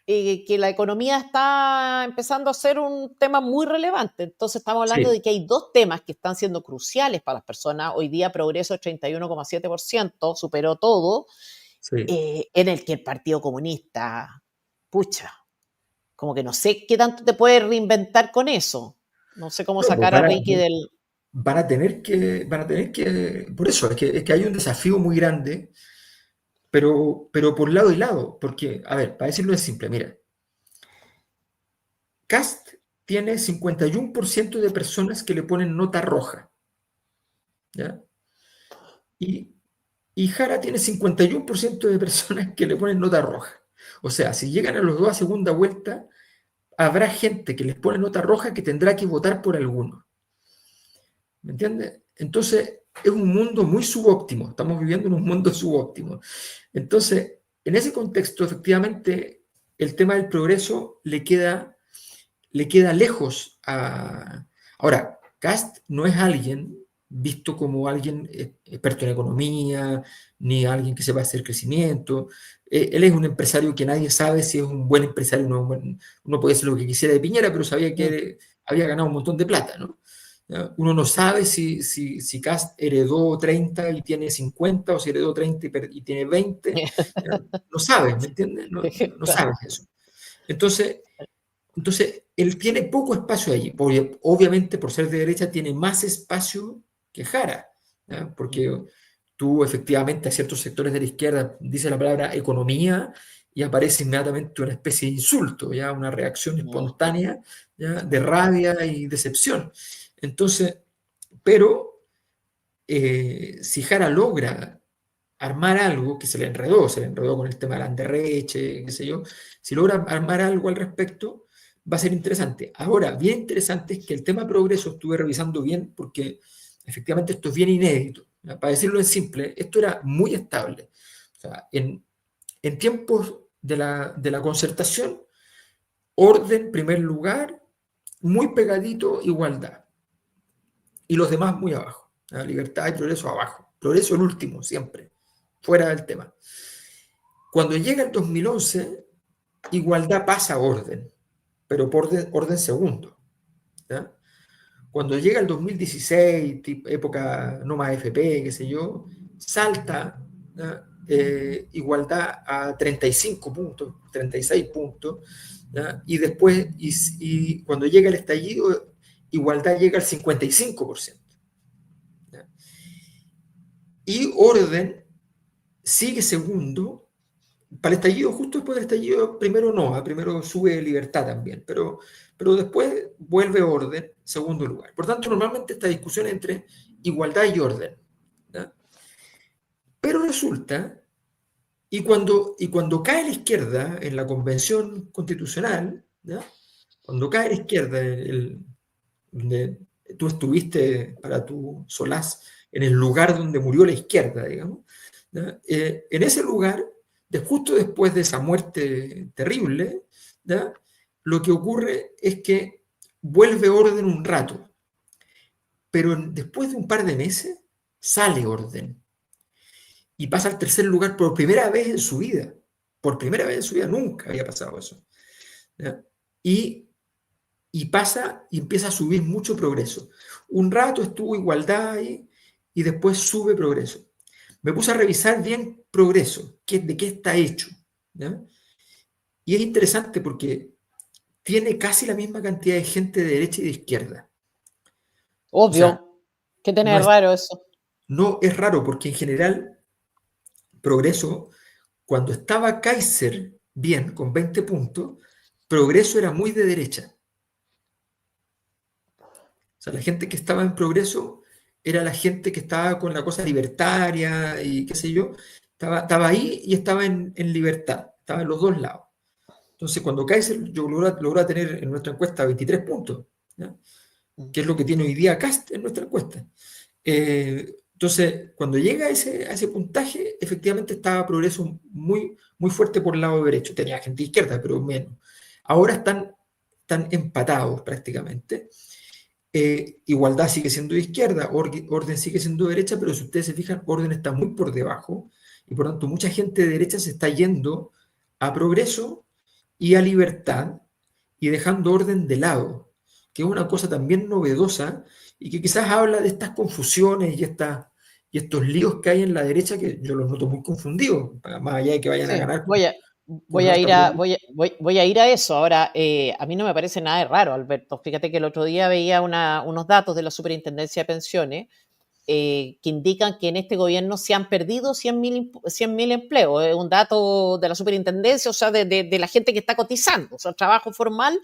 S1: que la economía está empezando a ser un tema muy relevante. Entonces estamos hablando
S2: Sí,
S1: de que hay dos temas que están siendo cruciales para las personas. Hoy día progreso es 31,7%, superó todo,
S2: sí.
S1: en el que el Partido Comunista, pucha, como que no sé qué tanto te puedes reinventar con eso. No sé cómo
S2: No, pues
S1: sacar a Ricky del...
S2: van a tener que, por eso, es que hay un desafío muy grande, pero por lado y lado, porque, a ver, para decirlo es simple, mira, Cast tiene 51% de personas que le ponen nota roja, ¿ya? Y, y Jara tiene 51% de personas que le ponen nota roja. O sea, si llegan a los dos a segunda vuelta, habrá gente que les pone nota roja que tendrá que votar por alguno. ¿Me entiendes? Entonces, es un mundo muy subóptimo. Estamos viviendo en un mundo subóptimo. Entonces, en ese contexto, efectivamente, el tema del progreso le queda lejos a... Ahora, Cast no es alguien visto como alguien experto en economía, ni alguien que sepa hacer crecimiento. Él es un empresario que nadie sabe si es un buen empresario. Uno puede ser lo que quisiera de Piñera, pero sabía
S1: Mm.
S2: que había ganado un montón de plata, ¿no? ¿Ya? Uno no sabe si Cast heredó 30 y tiene 50 o si heredó 30 y tiene 20. ¿Ya? No sabes, ¿me entiendes? No
S1: Claro.
S2: sabes eso. Entonces, él tiene poco espacio allí, porque obviamente por ser de derecha tiene más espacio que Jara, ¿ya?
S1: Mm.
S2: Porque tú efectivamente a ciertos sectores de la izquierda dices la palabra economía y aparece inmediatamente una especie de insulto, ya una reacción espontánea, ¿ya? De rabia y decepción. Entonces, pero si Jara logra armar algo que se le enredó con el tema de la Anderreche, qué sé yo, si logra armar algo al respecto, va a ser interesante. Ahora, bien interesante es que el tema progreso estuve revisando bien porque efectivamente esto es bien inédito. ¿Ya? Para decirlo en simple, esto era muy estable. O sea, en tiempos de la concertación, orden, primer lugar, muy pegadito, igualdad. Y los demás muy abajo. ¿Ya? Libertad y progreso abajo. Progreso el último, siempre. Fuera del tema. Cuando llega el 2011, igualdad pasa a orden, pero por orden segundo. ¿Ya? Cuando llega el 2016, época no más FP, qué sé yo, salta igualdad a 35 puntos, 36 puntos, ¿ya? Y después, y cuando llega el estallido, igualdad llega al 55%. y Orden sigue segundo. Para el estallido, justo después del estallido, primero no, primero sube Libertad también, pero después vuelve Orden, segundo lugar. Por tanto, normalmente esta discusión entre igualdad y orden, ¿ya? Pero resulta, y cuando cae la izquierda en la convención constitucional, ¿ya? Cuando cae la izquierda, donde tú estuviste para tu solaz, en el lugar donde murió la izquierda, digamos, ¿ya? En ese lugar, justo después de esa muerte terrible, ¿ya? Lo que ocurre es que vuelve Orden un rato, pero después de un par de meses sale Orden y pasa al tercer lugar por primera vez en su vida. Por primera vez en su vida nunca había pasado eso, ¿ya? Y, y pasa y empieza a subir mucho Progreso. Un rato estuvo Igualdad ahí y después sube Progreso. Me puse a revisar bien Progreso, de qué está hecho, ¿ya? Y es interesante porque tiene casi la misma cantidad de gente de derecha y de izquierda. O sea,
S1: Obvio. ¿Qué
S2: no
S1: tiene
S2: es,
S1: raro eso?
S2: no es raro porque en general Progreso, cuando estaba Kaiser bien, con 20 puntos, Progreso era muy de derecha. O sea, la gente que estaba en Progreso era la gente que estaba con la cosa libertaria y qué sé yo, estaba ahí y estaba en libertad, estaba en los dos lados. Entonces, cuando Kaiser logra tener en nuestra encuesta 23 puntos, ¿ya? Que es lo que tiene hoy día Kast en nuestra encuesta. Entonces, cuando llega a ese puntaje, efectivamente estaba Progreso muy, muy fuerte por el lado derecho. Tenía gente de izquierda, pero menos. Ahora están empatados prácticamente. Igualdad sigue siendo de izquierda, Orden sigue siendo de derecha, pero si ustedes se fijan, Orden está muy por debajo y por tanto mucha gente de derecha se está yendo a Progreso y a Libertad y dejando Orden de lado, que es una cosa también novedosa y que quizás habla de estas confusiones y estos líos que hay en la derecha que yo los noto muy confundidos, más allá de que vayan a
S1: Sí,
S2: ganar
S1: voy a,
S2: con
S1: voy a
S2: alta
S1: ir a,
S2: probabilidad.
S1: voy a ir a eso. Ahora, a mí no me parece nada de raro, Alberto. Fíjate que el otro día veía unos datos de la Superintendencia de Pensiones que indican que en este gobierno se han perdido 100.000 empleos. Es un dato de la superintendencia, o sea, de la gente que está cotizando. O sea, trabajo formal,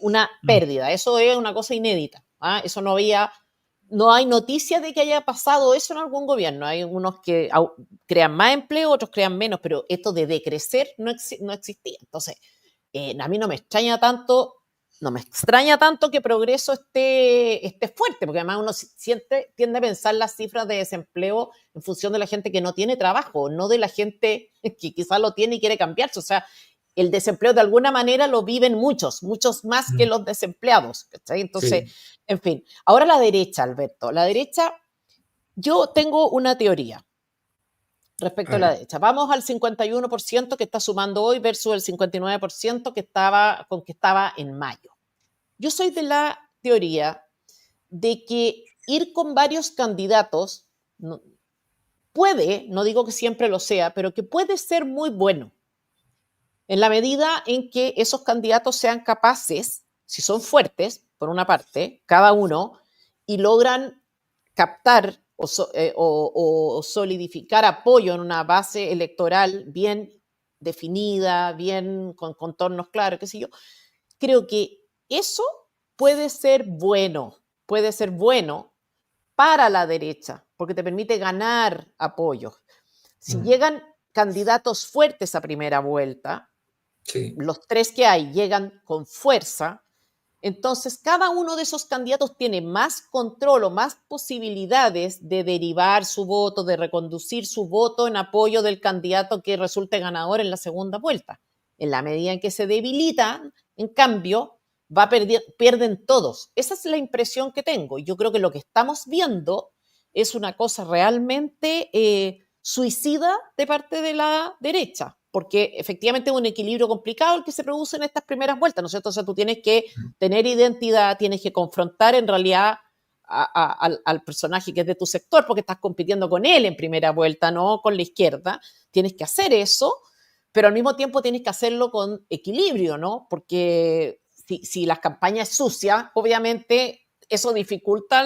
S1: una pérdida. Eso es una cosa inédita. ¿Ah? Eso no hay noticia de que haya pasado eso en algún gobierno. Hay unos que crean más empleo, otros crean menos, pero esto de decrecer no existía. Entonces, a mí no me extraña tanto que Progreso esté fuerte, porque además uno tiende a pensar las cifras de desempleo en función de la gente que no tiene trabajo, no de la gente que quizás lo tiene y quiere cambiarse. O sea, el desempleo de alguna manera lo viven muchos más que los desempleados. ¿Cachai? Entonces,
S2: Sí,
S1: en fin. Ahora la derecha, Alberto. La derecha, yo tengo una teoría respecto
S2: a
S1: a la
S2: ver,
S1: derecha. Vamos al 51% que está sumando hoy versus el 59% con que estaba en mayo. Yo soy de la teoría de que ir con varios candidatos puede, no digo que siempre lo sea, pero que puede ser muy bueno en la medida en que esos candidatos sean capaces, si son fuertes, por una parte, cada uno, y logran captar o solidificar apoyo en una base electoral bien definida, bien con contornos claros, qué sé yo, creo que eso puede ser bueno para la derecha, porque te permite ganar apoyo. Si llegan candidatos fuertes a primera vuelta,
S2: sí,
S1: los tres que hay llegan con fuerza, entonces cada uno de esos candidatos tiene más control o más posibilidades de derivar su voto, de reconducir su voto en apoyo del candidato que resulte ganador en la segunda vuelta. En la medida en que se debilitan, en cambio, pierden todos. Esa es la impresión que tengo. Yo creo que lo que estamos viendo es una cosa realmente suicida de parte de la derecha, porque efectivamente es un equilibrio complicado el que se produce en estas primeras vueltas, ¿no es cierto? O sea, tú tienes que tener identidad, tienes que confrontar en realidad al personaje que es de tu sector, porque estás compitiendo con él en primera vuelta, no con la izquierda. Tienes que hacer eso, pero al mismo tiempo tienes que hacerlo con equilibrio, ¿no? Porque si la campaña es sucia, obviamente eso dificulta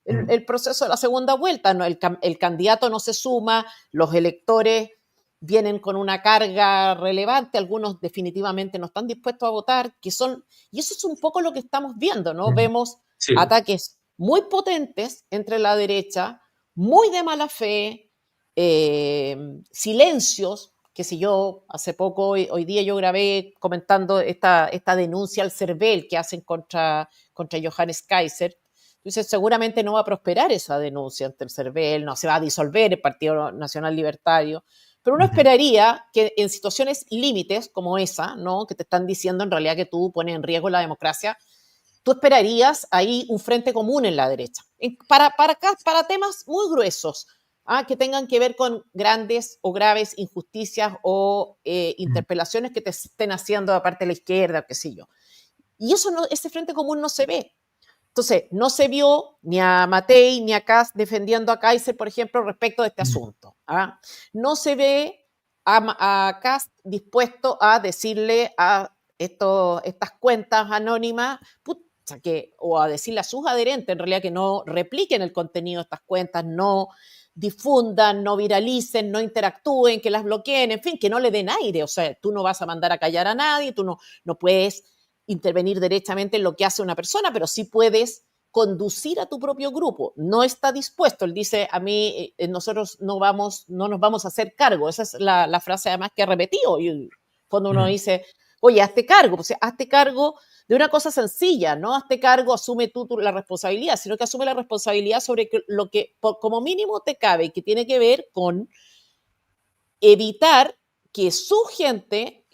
S1: el proceso de la segunda vuelta. ¿No? El candidato no se suma, los electores vienen con una carga relevante, algunos definitivamente no están dispuestos a votar, y eso es un poco lo que estamos viendo, ¿no? Vemos
S2: Sí.
S1: ataques muy potentes entre la derecha, muy de mala fe, silencios, que si yo hace poco, hoy día yo grabé comentando esta denuncia al CERVEL que hacen contra Johannes Kaiser. Entonces seguramente no va a prosperar esa denuncia ante el CERVEL, no se va a disolver el Partido Nacional Libertario, pero uno esperaría que en situaciones límites como esa, ¿no? Que te están diciendo en realidad que tú pones en riesgo la democracia, tú esperarías ahí un frente común en la derecha. Para temas muy gruesos, que tengan que ver con grandes o graves injusticias o interpelaciones que te estén haciendo aparte de la izquierda, qué sé yo. Y ese frente común no se ve. Entonces, no se vio ni a Matei ni a Kast defendiendo a Kaiser, por ejemplo, respecto de este asunto. No se ve a Kast dispuesto a decirle a estas cuentas anónimas, o a decirle a sus adherentes, en realidad, que no repliquen el contenido de estas cuentas, no difundan, no viralicen, no interactúen, que las bloqueen, en fin, que no le den aire. O sea, tú no vas a mandar a callar a nadie, tú no puedes intervenir derechamente en lo que hace una persona, pero sí puedes conducir a tu propio grupo. No está dispuesto. Él dice, a mí, nosotros no nos vamos a hacer cargo. Esa es la frase además que ha repetido. Y cuando uno dice, oye, hazte cargo, pues hazte cargo de una cosa sencilla, no hazte cargo, asume tú la responsabilidad, sino que asume la responsabilidad sobre lo que como mínimo te cabe, que tiene que ver con evitar que su gente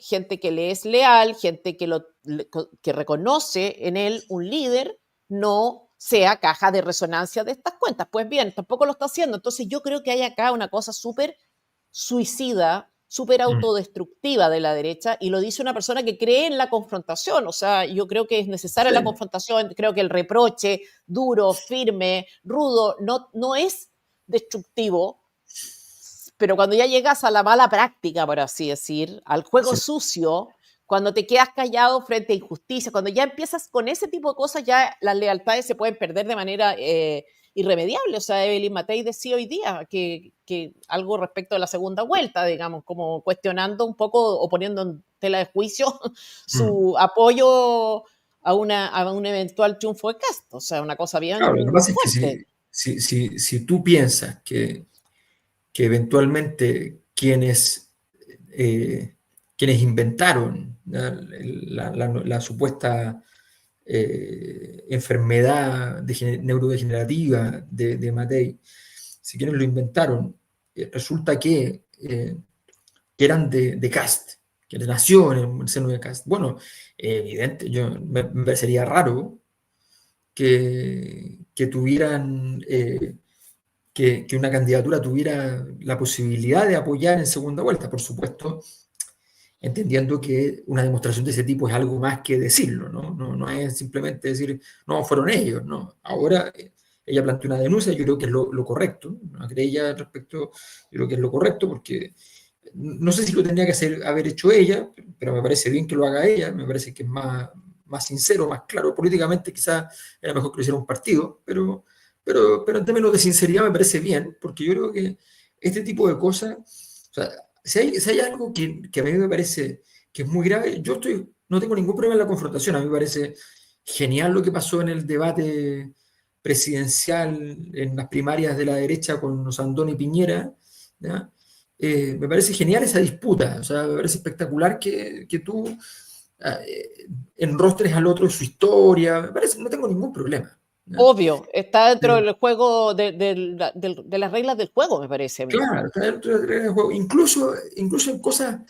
S1: que le es leal, gente que reconoce en él un líder, no sea caja de resonancia de estas cuentas. Pues bien, tampoco lo está haciendo. Entonces yo creo que hay acá una cosa súper suicida, súper autodestructiva de la derecha, y lo dice una persona que cree en la confrontación. O sea, yo creo que es necesaria la confrontación, creo que el reproche duro, firme, rudo, no es destructivo, pero cuando ya llegas a la mala práctica, por así decir, al juego sucio, cuando te quedas callado frente a injusticias, cuando ya empiezas con ese tipo de cosas, ya las lealtades se pueden perder de manera irremediable. O sea, Evelyn Matei decía hoy día que algo respecto de la segunda vuelta, digamos, como cuestionando un poco o poniendo en tela de juicio su apoyo a un eventual triunfo de Kast. O sea, una cosa bien
S2: Claro, lo que pasa es
S1: fuerte.
S2: que si tú piensas que eventualmente quienes inventaron la supuesta enfermedad neurodegenerativa de Matei, si quienes lo inventaron, resulta que eran de Kast, que nació en el seno de Kast. Bueno, evidente, me parecería raro que tuvieran que una candidatura tuviera la posibilidad de apoyar en segunda vuelta, por supuesto, entendiendo que una demostración de ese tipo es algo más que decirlo, no es simplemente decir, no, fueron ellos, no. Ahora ella planteó una denuncia, yo creo que es lo correcto, una querella al respecto, yo creo que es lo correcto, porque no sé si lo tendría que haber hecho ella, pero me parece bien que lo haga ella, me parece que es más sincero, más claro. Políticamente quizás era mejor que lo hiciera un partido, pero en términos de sinceridad me parece bien, porque yo creo que este tipo de cosas, o sea, si hay algo que a mí me parece que es muy grave, no tengo ningún problema en la confrontación, a mí me parece genial lo que pasó en el debate presidencial en las primarias de la derecha con Sandón y Piñera, ¿ya? Me parece genial esa disputa, o sea, me parece espectacular que tú enrostres al otro en su historia, me parece, no tengo ningún problema. ¿Ya?
S1: Obvio, está dentro del juego, de las reglas del juego, me parece a mí.
S2: Claro, está dentro del juego. Incluso en cosas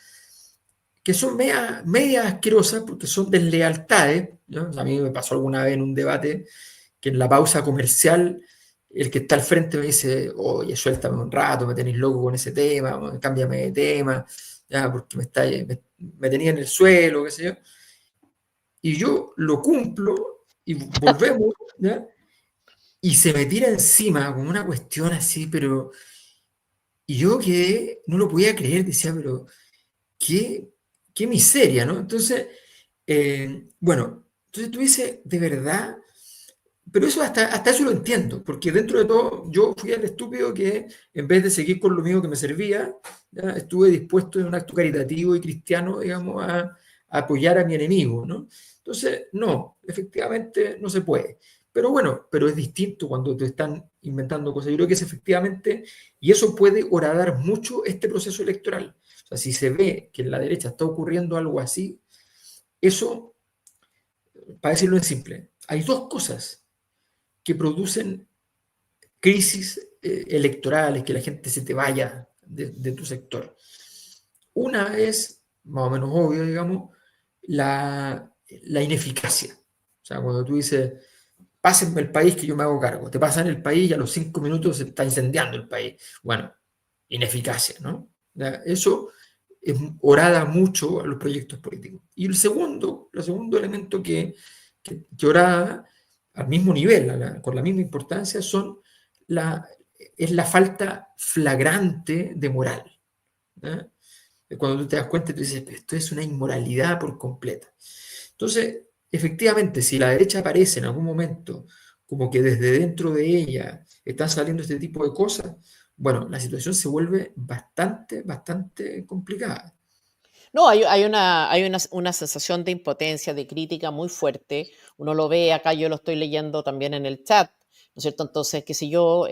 S2: que son media asquerosas porque son deslealtades, ¿no? O sea, a mí me pasó alguna vez en un debate que en la pausa comercial el que está al frente me dice, oye, suéltame un rato, me tenéis loco con ese tema, cámbiame de tema, ya, porque me tenía en el suelo, qué sé yo. Y yo lo cumplo y volvemos, ¿ya? Y se me tira encima como una cuestión así, pero... Y yo que no lo podía creer, decía, pero qué miseria, ¿no? Entonces, bueno, entonces tú dices, de verdad, pero eso hasta eso lo entiendo, porque dentro de todo yo fui el estúpido que en vez de seguir con lo mío que me servía, ¿ya? Estuve dispuesto en un acto caritativo y cristiano, digamos, a apoyar a mi enemigo, ¿no? Entonces, no, efectivamente no se puede. Pero bueno, pero es distinto cuando te están inventando cosas. Yo creo que es efectivamente, y eso puede horadar mucho este proceso electoral. O sea, si se ve que en la derecha está ocurriendo algo así, eso, para decirlo en simple, hay dos cosas que producen crisis electorales, que la gente se te vaya de tu sector. Una es, más o menos obvio, digamos, la ineficacia. O sea, cuando tú dices, pásenme el país que yo me hago cargo, te pasan el país y a los 5 minutos se está incendiando el país. Bueno, ineficacia, ¿no? Eso horada mucho a los proyectos políticos. Y el segundo elemento que horada al mismo nivel, con la misma importancia, la, es la falta flagrante de moral. ¿Eh? Cuando tú te das cuenta, tú dices, esto es una inmoralidad por completa. Entonces, efectivamente, si la derecha aparece en algún momento como que desde dentro de ella están saliendo este tipo de cosas, bueno, la situación se vuelve bastante, bastante complicada.
S1: No, hay una sensación de impotencia, de crítica muy fuerte. Uno lo ve acá, yo lo estoy leyendo también en el chat, ¿no es cierto? Entonces, qué sé yo,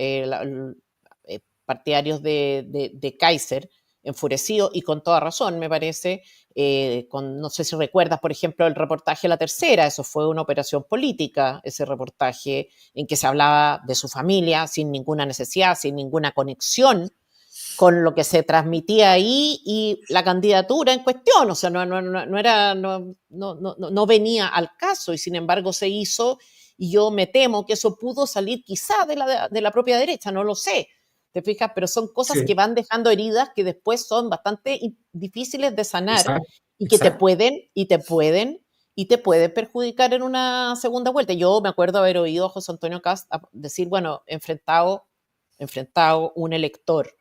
S1: partidarios de Kaiser, enfurecidos y con toda razón, me parece. No sé si recuerdas, por ejemplo, el reportaje La Tercera, eso fue una operación política, ese reportaje en que se hablaba de su familia sin ninguna necesidad, sin ninguna conexión con lo que se transmitía ahí y la candidatura en cuestión, o sea, no venía al caso y sin embargo se hizo y yo me temo que eso pudo salir quizá de la propia derecha, no lo sé, ¿te fijas? Pero son cosas que
S2: Sí,
S1: van dejando heridas que después son bastante difíciles de sanar
S2: exacto,
S1: y que
S2: exacto.
S1: te pueden perjudicar en una segunda vuelta. Yo me acuerdo haber oído a José Antonio Cast decir, bueno, enfrentado un elector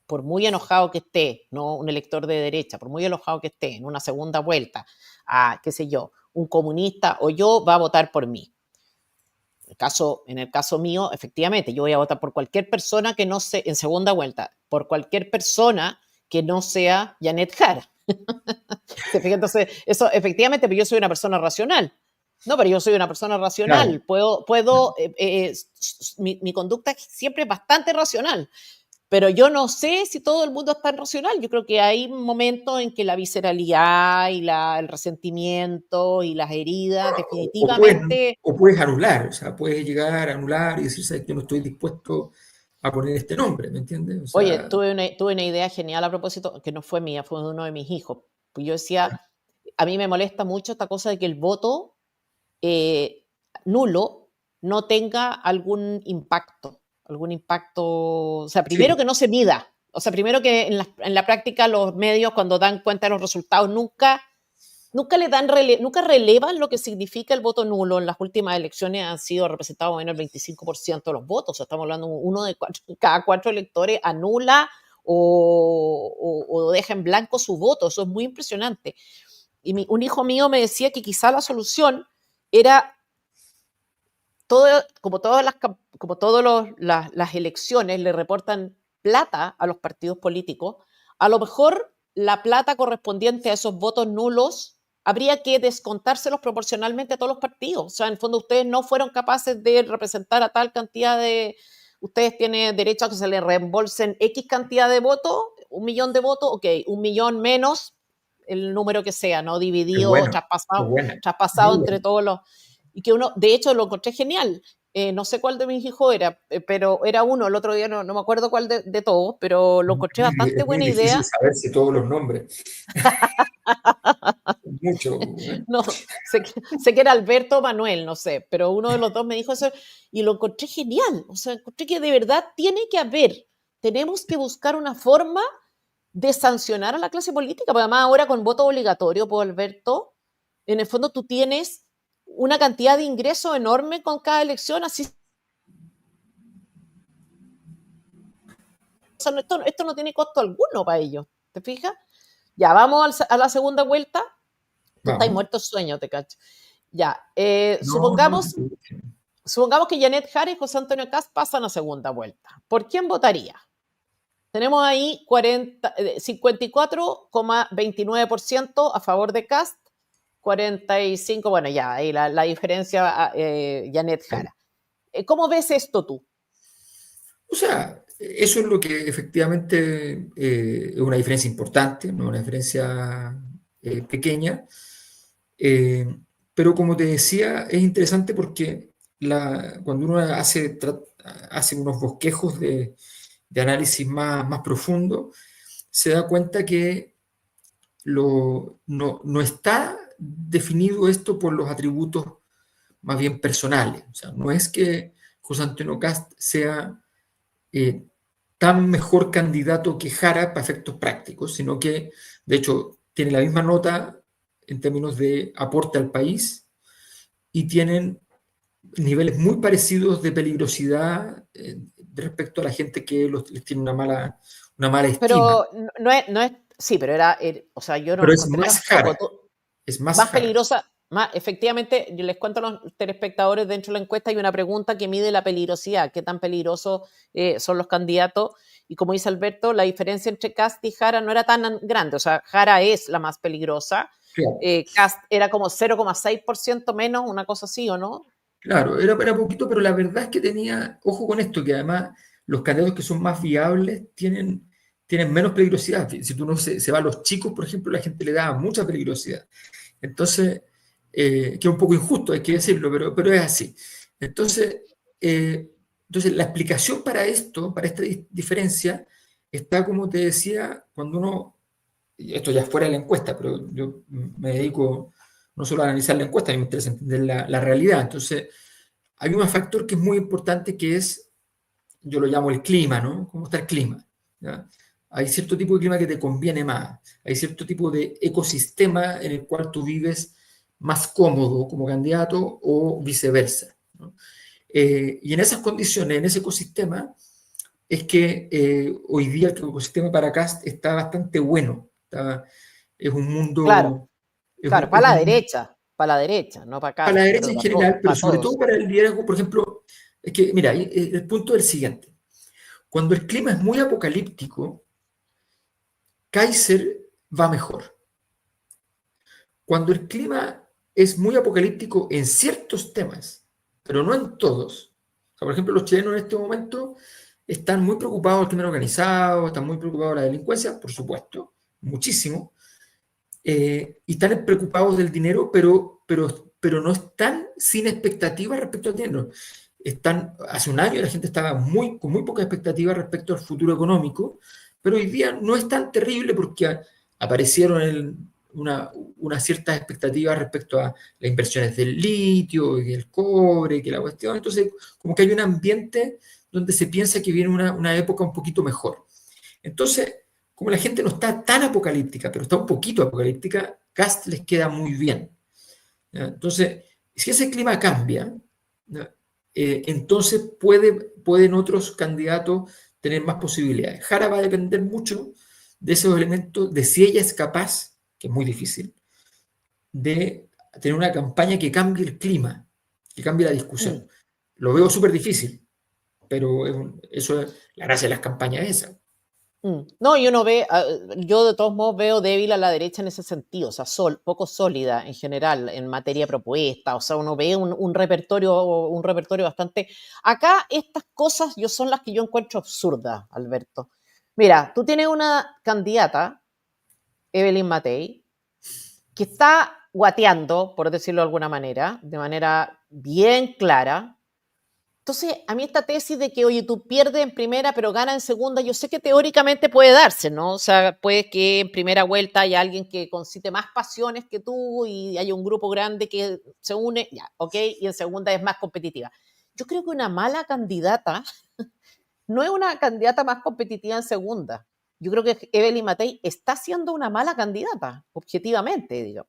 S1: por muy enojado que esté, no un elector de derecha, por muy enojado que esté en una segunda vuelta, a, qué sé yo, un comunista o yo, va a votar por mí. En el caso mío, efectivamente, yo voy a votar por cualquier persona que no sea, en segunda vuelta, por cualquier persona que no sea Janet Jara. Entonces, eso efectivamente, pero yo soy una persona racional. No, pero yo soy una persona
S2: Claro.
S1: racional. Mi conducta es siempre bastante racional. Pero yo no sé si todo el mundo es tan racional. Yo creo que hay momentos en que la visceralidad y el resentimiento y las heridas
S2: O puedes,
S1: definitivamente...
S2: o puedes anular, o sea, puedes llegar a anular y decir, sabes que no estoy dispuesto a poner este nombre, ¿me entiendes? O
S1: Oye,
S2: sea,
S1: tuve una idea genial a propósito, que no fue mía, fue de uno de mis hijos. Pues yo decía, a mí me molesta mucho esta cosa de que el voto eh, nulo no tenga algún impacto, o sea, primero
S2: sí,
S1: que no se mida, o sea, primero que en la práctica los medios cuando dan cuenta de los resultados nunca relevan lo que significa el voto nulo. En las últimas elecciones han sido representados menos el 25% de los votos. O sea, estamos hablando de cada 4 electores anula o deja en blanco su voto. Eso es muy impresionante. Y un hijo mío me decía que quizá la solución era como todas las elecciones le reportan plata a los partidos políticos, a lo mejor la plata correspondiente a esos votos nulos habría que descontárselos proporcionalmente a todos los partidos. O sea, en el fondo ustedes no fueron capaces de representar a tal cantidad de... Ustedes tienen derecho a que se les reembolsen X cantidad de votos, 1 millón de votos, ok, 1 millón menos el número que sea, ¿no?
S2: es
S1: Dividido,
S2: bueno, es
S1: traspasado,
S2: buena,
S1: traspasado
S2: muy
S1: entre
S2: bueno.
S1: todos los... Y que uno, de hecho, lo encontré genial. No sé cuál de mis hijos era, pero era uno, el otro día no me acuerdo cuál de todos, pero lo encontré bastante
S2: Es muy
S1: buena
S2: difícil
S1: idea.
S2: saberse todos los nombres, mucho. ¿Eh?
S1: No, sé que era Alberto o Manuel, no sé, pero uno de los dos me dijo eso y lo encontré genial. O sea, encontré que de verdad tenemos que buscar una forma de sancionar a la clase política, porque además ahora con voto obligatorio, pues Alberto, en el fondo tú tienes una cantidad de ingresos enorme con cada elección, así sea, esto no tiene costo alguno para ellos, ¿te fijas? Ya, vamos a la segunda vuelta. Tú estás
S2: Vamos.
S1: muerto de sueño, te cacho. Ya,
S2: No, no te
S1: supongamos,
S2: preocupes.
S1: supongamos que Janet Jara y José Antonio Cast pasan a segunda vuelta. ¿Por quién votaría? Tenemos ahí 54,29% a favor de Cast, 45%, bueno, ya, ahí la diferencia, Janet Jara. ¿Cómo ves esto tú?
S2: O sea, eso es lo que efectivamente es una diferencia importante, no una diferencia pequeña. Eh, pero como te decía, es interesante porque cuando uno hace unos bosquejos de análisis más profundo, se da cuenta que no está definido esto por los atributos más bien personales. O sea, no es que José Antonio Cast sea eh, tan mejor candidato que Jara para efectos prácticos, sino que, de hecho, tiene la misma nota en términos de aporte al país y tienen niveles muy parecidos de peligrosidad respecto a la gente que les tiene una mala estima.
S1: Pero no es, sí, pero o sea, yo no lo
S2: Pero es
S1: encontré
S2: más Jara,
S1: tampoco.
S2: es más
S1: Más
S2: Jara.
S1: peligrosa, efectivamente, yo les cuento a los telespectadores, dentro de la encuesta hay una pregunta que mide la peligrosidad, qué tan peligrosos son los candidatos, y como dice Alberto, la diferencia entre Cast y Jara no era tan grande, o sea, Jara es la más peligrosa,
S2: Claro,
S1: Cast era como 0,6% menos, una cosa así, ¿o no?
S2: claro, era poquito, pero la verdad es que tenía, ojo con esto, que además los candidatos que son más viables tienen menos peligrosidad. Si tú no se va a los chicos, por ejemplo, la gente le da mucha peligrosidad. Entonces, que es un poco injusto, hay que decirlo, pero es así. Entonces, la explicación para esto, para esta diferencia, está, como te decía, cuando uno, y esto ya es fuera de la encuesta, pero yo me dedico no solo a analizar la encuesta, a mí me interesa entender la realidad. Entonces, hay un factor que es muy importante que es, yo lo llamo el clima, ¿no? ¿Cómo está el clima? ¿Ya? Hay cierto tipo de clima que te conviene más, hay cierto tipo de ecosistema en el cual tú vives más cómodo como candidato o viceversa, ¿no? Y en esas condiciones, en ese ecosistema, es que hoy día el ecosistema para Cast está bastante bueno. Es un
S1: Claro,
S2: mundo,
S1: claro, para la derecha, no para
S2: para la
S1: Cast,
S2: derecha
S1: pero
S2: en general, pero
S1: para
S2: sobre todo
S1: todos.
S2: para el liderazgo, por ejemplo, es que, mira, el punto es el siguiente. Cuando el clima es muy apocalíptico, Kaiser va mejor. Cuando el clima es muy apocalíptico en ciertos temas, pero no en todos. O sea, por ejemplo, los chilenos en este momento están muy preocupados del crimen organizado, están muy preocupados de la delincuencia, por supuesto, muchísimo, y están preocupados del dinero, pero no están sin expectativas respecto al dinero. Hace un año la gente estaba con muy poca expectativa respecto al futuro económico, pero hoy día no es tan terrible porque aparecieron unas ciertas expectativas respecto a las inversiones del litio y el cobre, que la cuestión. Entonces, como que hay un ambiente donde se piensa que viene una época un poquito mejor. Entonces, como la gente no está tan apocalíptica, pero está un poquito apocalíptica, Cast les queda muy bien. ¿Ya? Entonces, si ese clima cambia, ¿ya? Entonces pueden otros candidatos tener más posibilidades. Jara va a depender mucho de esos elementos, de si ella es capaz, que es muy difícil, de tener una campaña que cambie el clima, que cambie la discusión.
S1: Mm.
S2: Lo veo súper difícil, pero eso es la gracia de las campañas esa.
S1: No, y uno ve, yo de todos modos veo débil a la derecha en ese sentido, o sea, poco sólida en general en materia de propuesta, o sea, uno ve un repertorio bastante. Acá estas cosas son las que yo encuentro absurdas, Alberto. Mira, tú tienes una candidata, Evelyn Matei, que está guateando, por decirlo de alguna manera, de manera bien clara. Entonces, a mí esta tesis de que, oye, tú pierdes en primera, pero ganas en segunda, yo sé que teóricamente puede darse, ¿no? O sea, puede que en primera vuelta haya alguien que concite más pasiones que tú y haya un grupo grande que se une, ya, ok, y en segunda es más competitiva. Yo creo que una mala candidata no es una candidata más competitiva en segunda. Yo creo que Evelyn Matei está siendo una mala candidata, objetivamente, digo.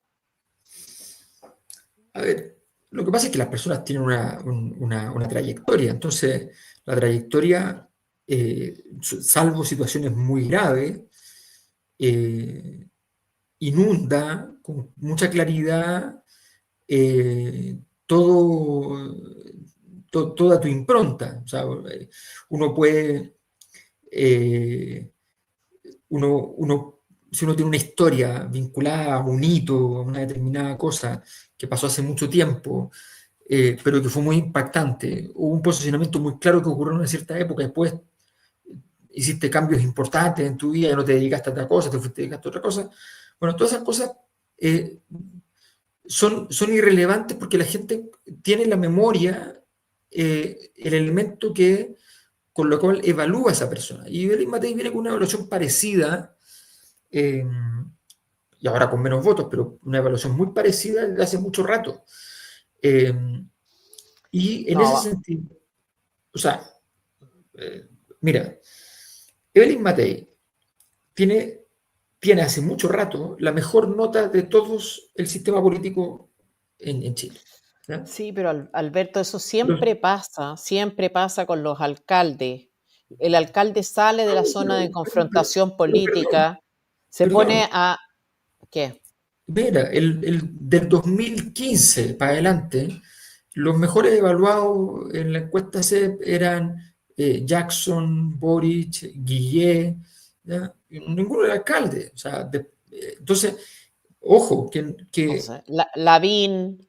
S2: A ver, lo que pasa es que las personas tienen una trayectoria, entonces la trayectoria, salvo situaciones muy graves, eh, inunda con mucha claridad eh, todo, toda tu impronta. O sea, uno puede, si uno tiene una historia vinculada a un hito, a una determinada cosa que pasó hace mucho tiempo, pero que fue muy impactante, hubo un posicionamiento muy claro que ocurrió en una cierta época, después hiciste cambios importantes en tu vida, ya no te dedicaste a otra cosa, te fuiste dedicaste a otra cosa. Bueno, todas esas cosas eh, son irrelevantes porque la gente tiene en la memoria el elemento con lo cual evalúa a esa persona. Y Evelyn Matei viene con una evaluación parecida, eh, y ahora con menos votos, pero una evaluación muy parecida desde hace mucho rato. Eh, y en ese
S1: No,
S2: sentido, o sea, mira, Evelyn Matei tiene, tiene hace mucho rato la mejor nota de todos el sistema político en Chile. ¿Ya?
S1: sí, pero Alberto, eso
S2: Los,
S1: siempre pasa con los alcaldes. El alcalde sale de la zona de confrontación
S2: perdón,
S1: política, se
S2: perdón.
S1: pone a... ¿Qué?
S2: Mira, del 2015 para adelante, los mejores evaluados en la encuesta CEP eran Jackson, Boric, Guillé, ¿ya? Y ninguno era alcalde. O sea, entonces, ojo,
S1: No
S2: que
S1: sé, Lavín,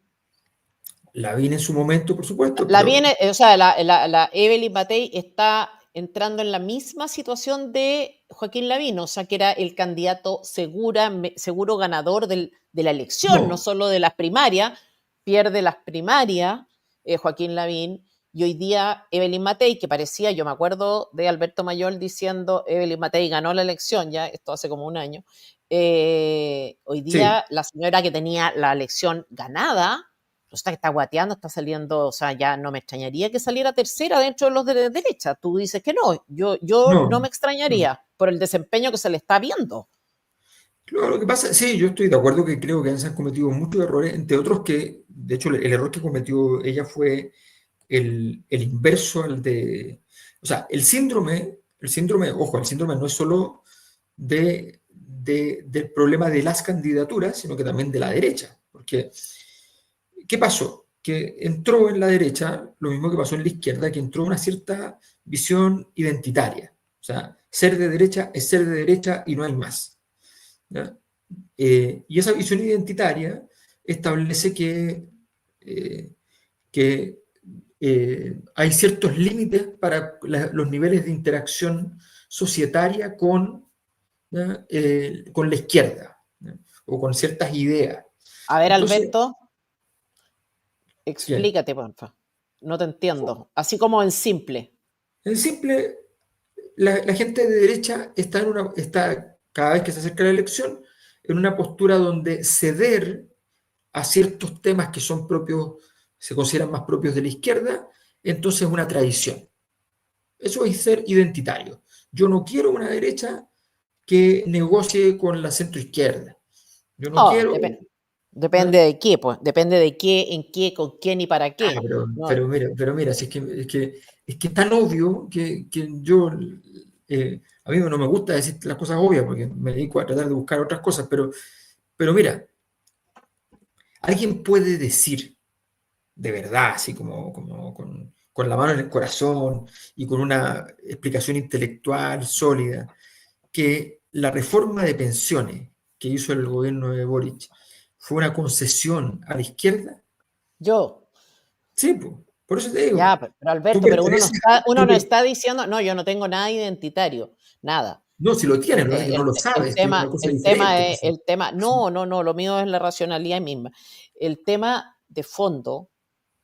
S2: Lavín en su momento, por supuesto, pero
S1: Lavín, o sea, la Evelyn Matei está entrando en la misma situación de Joaquín Lavín, o sea, que era el candidato seguro ganador de la elección, no
S2: no,
S1: solo de las primarias, pierde las primarias Joaquín Lavín, y hoy día Evelyn Matei, que parecía, yo me acuerdo de Alberto Mayol diciendo, Evelyn Matei ganó la elección, ya esto hace como un año, hoy
S2: sí,
S1: día la señora que tenía la elección ganada, resulta que está guateando, está saliendo, o sea, ya no me extrañaría que saliera tercera dentro de los de derecha. Tú dices que no, yo no me
S2: no, no.
S1: extrañaría por el desempeño que se le está viendo.
S2: Lo que pasa, sí, yo estoy de acuerdo que creo que se han cometido muchos errores, entre otros que, de hecho, el error que cometió ella fue el inverso al de, o sea, ojo, el síndrome no es solo del problema de las candidaturas, sino que también de la derecha. Porque, ¿qué pasó? Que entró en la derecha lo mismo que pasó en la izquierda, que entró una cierta visión identitaria. O sea, ser de derecha es ser de derecha y no hay más. ¿Ya? Y esa visión identitaria establece eh, que hay ciertos límites para los niveles de interacción societaria con la izquierda, ¿ya? O con ciertas ideas.
S1: A ver,
S2: Entonces,
S1: Alberto,
S2: bien,
S1: explícate, porfa. No te entiendo. Así como en simple.
S2: en simple, la gente de derecha está, cada vez que se acerca la elección, en una postura donde ceder a ciertos temas que son propios, se consideran más propios de la izquierda, entonces es una traición. Eso es ser identitario. Yo no quiero una derecha que negocie con la centroizquierda. Yo no
S1: Oh,
S2: quiero.
S1: depende
S2: ¿No?
S1: de qué, pues. Depende de qué, en qué, con quién y para
S2: Ah,
S1: qué. No,
S2: pero mira, si es que es tan obvio que yo, a mí no me gusta decir las cosas obvias porque me dedico a tratar de buscar otras cosas, pero mira, alguien puede decir de verdad, así como con la mano en el corazón y con una explicación intelectual sólida, que la reforma de pensiones que hizo el gobierno de Boric fue una concesión a la izquierda.
S1: yo.
S2: Sí, pues, por eso te digo,
S1: Ya, pero
S2: tú
S1: Alberto, pero
S2: perteneces,
S1: uno no está diciendo, no, yo no tengo nada identitario, nada.
S2: no, si lo tienes, lo que pasa es que no
S1: El,
S2: lo
S1: el
S2: sabes, que es una
S1: tema,
S2: cosa
S1: el tema
S2: diferente.
S1: es, el tema, no, no, no, lo mío es la racionalidad misma. El tema de fondo,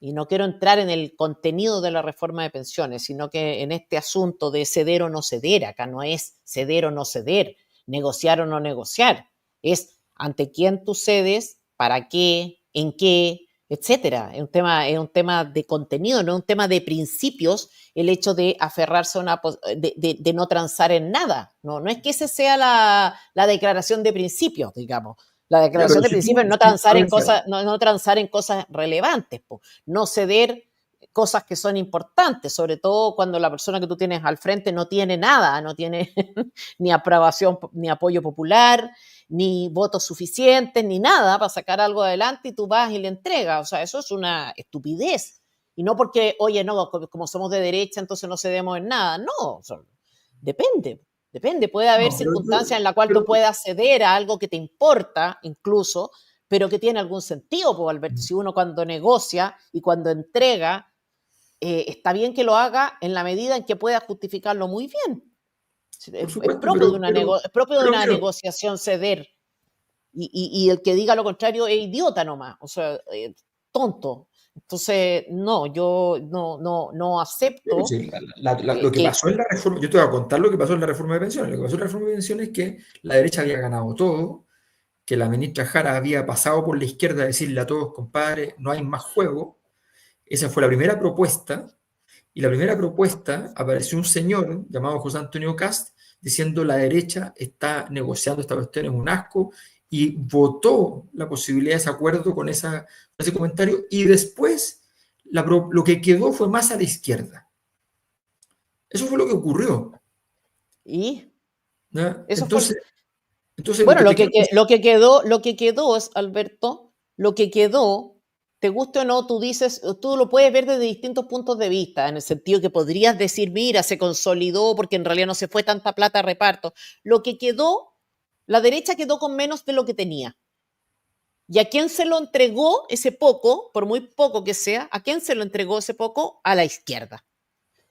S1: y no quiero entrar en el contenido de la reforma de pensiones, sino que en este asunto de ceder o no ceder, acá no es ceder o no ceder, negociar o no negociar, es ante quién tú cedes, para qué, en qué, etcétera. Es un tema de contenido, no es un tema de principios el hecho de aferrarse a de no transar en nada. No, no es que esa sea la declaración de principios, digamos. La
S2: Ya,
S1: declaración
S2: pero
S1: de
S2: si tú,
S1: principios es no
S2: a
S1: transar en
S2: ver, ya,
S1: cosas, no transar en cosas relevantes, po. No ceder cosas que son importantes, sobre todo cuando la persona que tú tienes al frente no tiene nada, no tiene ni aprobación, ni apoyo popular, ni votos suficientes, ni nada para sacar algo adelante y tú vas y le entregas. O sea, eso es una estupidez. Y no porque, oye, no, como somos de derecha, entonces no cedemos en nada. No, depende. Puede haber
S2: No,
S1: circunstancias en las cuales tú puedas ceder a algo que te importa, incluso, pero que tiene algún sentido, pues, Alberto. Si uno cuando negocia y cuando entrega, está bien que lo haga en la medida en que pueda justificarlo muy bien.
S2: por
S1: Es
S2: supuesto,
S1: propio de una,
S2: pero
S1: negociación ceder. Y el que diga lo contrario es idiota nomás, o sea, tonto. Entonces, no, yo no acepto
S2: sí, lo que
S1: que...
S2: pasó en la reforma, yo te voy a contar lo que pasó en la reforma de pensiones. Lo que pasó en la reforma de pensiones es que la derecha había ganado todo, que la ministra Jara había pasado por la izquierda a decirle a todos, compadre, no hay más juego. Esa fue la primera propuesta. Y la primera propuesta apareció un señor llamado José Antonio Cast diciendo la derecha está negociando esta cuestión, es un asco, y votó la posibilidad de ese acuerdo con ese comentario, y después lo que quedó fue más a la izquierda. Eso fue lo que ocurrió.
S1: Y
S2: ¿Ya?
S1: eso fue...
S2: Entonces lo
S1: Bueno,
S2: que te quiero decir,
S1: lo que quedó es, Alberto, lo que quedó, te guste o no, tú dices, tú lo puedes ver desde distintos puntos de vista, en el sentido que podrías decir, mira, se consolidó porque en realidad no se fue tanta plata a reparto. Lo que quedó, la derecha quedó con menos de lo que tenía. ¿Y a quién se lo entregó ese poco, por muy poco que sea, a quién se lo entregó ese poco? A la izquierda.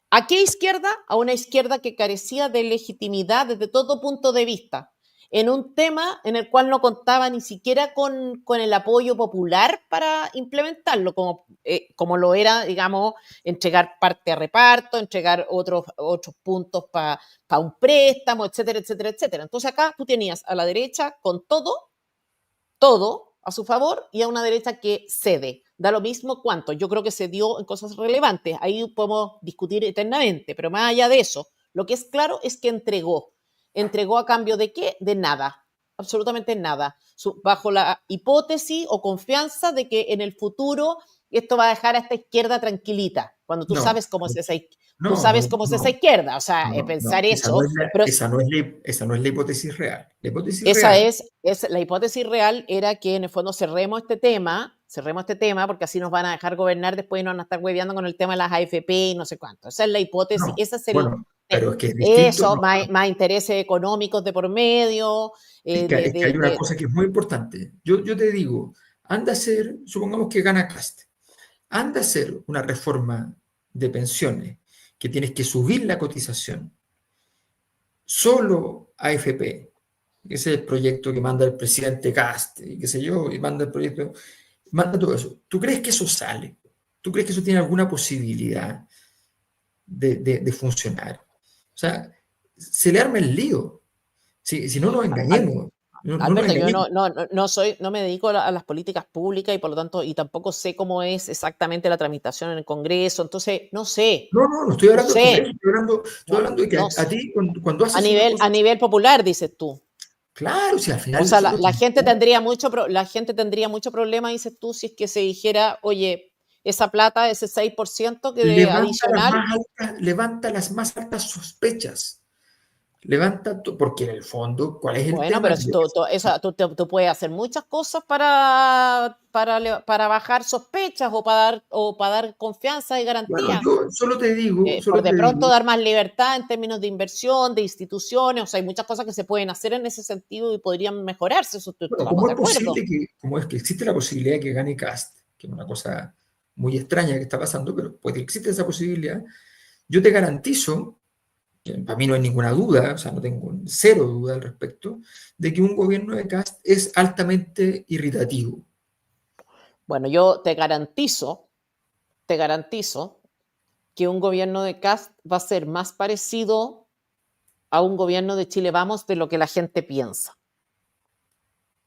S1: ¿A qué izquierda? A una izquierda que carecía de legitimidad desde todo punto de vista, en un tema en el cual no contaba ni siquiera con el apoyo popular para implementarlo, como lo era, digamos, entregar parte a reparto, entregar otros puntos para un préstamo, etcétera, etcétera, etcétera. Entonces acá tú tenías a la derecha con todo a su favor y a una derecha que cede. Da lo mismo cuánto. Yo creo que se dio en cosas relevantes. Ahí podemos discutir eternamente, pero más allá de eso, lo que es claro es que entregó. ¿Entregó a cambio de qué? De nada. Absolutamente nada. Bajo la hipótesis o confianza de que en el futuro esto va a dejar a esta izquierda tranquilita. Cuando tú
S2: no,
S1: sabes cómo es esa, tú
S2: no,
S1: sabes
S2: no,
S1: cómo es esa
S2: no,
S1: izquierda. O sea,
S2: no,
S1: pensar eso, pero
S2: esa no es la hipótesis real. La hipótesis
S1: esa
S2: real,
S1: es la hipótesis real era que en el fondo cerremos este tema porque así nos van a dejar gobernar después y nos van a estar hueveando con el tema de las AFP y no sé cuánto. Esa es la hipótesis,
S2: no,
S1: ese es
S2: bueno, pero es que es distinto,
S1: eso,
S2: no,
S1: más intereses económicos de por medio,
S2: es que hay una cosa que es muy importante. Yo te digo, anda a hacer, supongamos que gana Cast, anda a hacer una reforma de pensiones que tienes que subir la cotización solo a AFP. Ese es el proyecto que manda el presidente Cast y qué sé yo, y manda el proyecto, manda todo eso. ¿Tú crees que eso sale? ¿Tú crees que eso tiene alguna posibilidad de funcionar? O sea, se le arma el lío. Si no nos engañemos, no nos
S1: Alberto, yo
S2: engañemos.
S1: no me dedico a las políticas públicas y por lo tanto, y tampoco sé cómo es exactamente la tramitación en el Congreso, entonces
S2: No estoy
S1: no
S2: hablando del Congreso,
S1: sé,
S2: estoy hablando de que
S1: no
S2: a
S1: sé.
S2: ti cuando haces una cosa,
S1: A nivel popular, dices tú.
S2: claro, si al
S1: O
S2: final
S1: sea,
S2: son los
S1: la gente tendría mucho problema, dices tú, si es que se dijera, oye, esa plata, ese 6% que adicional.
S2: levanta las más altas sospechas. Porque en el fondo, ¿cuál es el
S1: Bueno,
S2: tema?
S1: pero si tú puedes hacer muchas cosas para bajar sospechas o para dar confianza y
S2: Bueno,
S1: garantía.
S2: yo
S1: Por
S2: solo
S1: de
S2: te
S1: pronto
S2: digo,
S1: dar más libertad en términos de inversión, de instituciones, o sea, hay muchas cosas que se pueden hacer en ese sentido y podrían mejorarse, eso
S2: bueno,
S1: estamos de acuerdo.
S2: como es que existe la posibilidad de que gane Cast, que es una cosa muy extraña que está pasando, pero puede que existe esa posibilidad, yo te garantizo, que para mí no hay ninguna duda, o sea, no tengo cero duda al respecto, de que un gobierno de Cast es altamente irritativo.
S1: Bueno, yo te garantizo que un gobierno de Cast va a ser más parecido a un gobierno de Chile Vamos de lo que la gente piensa.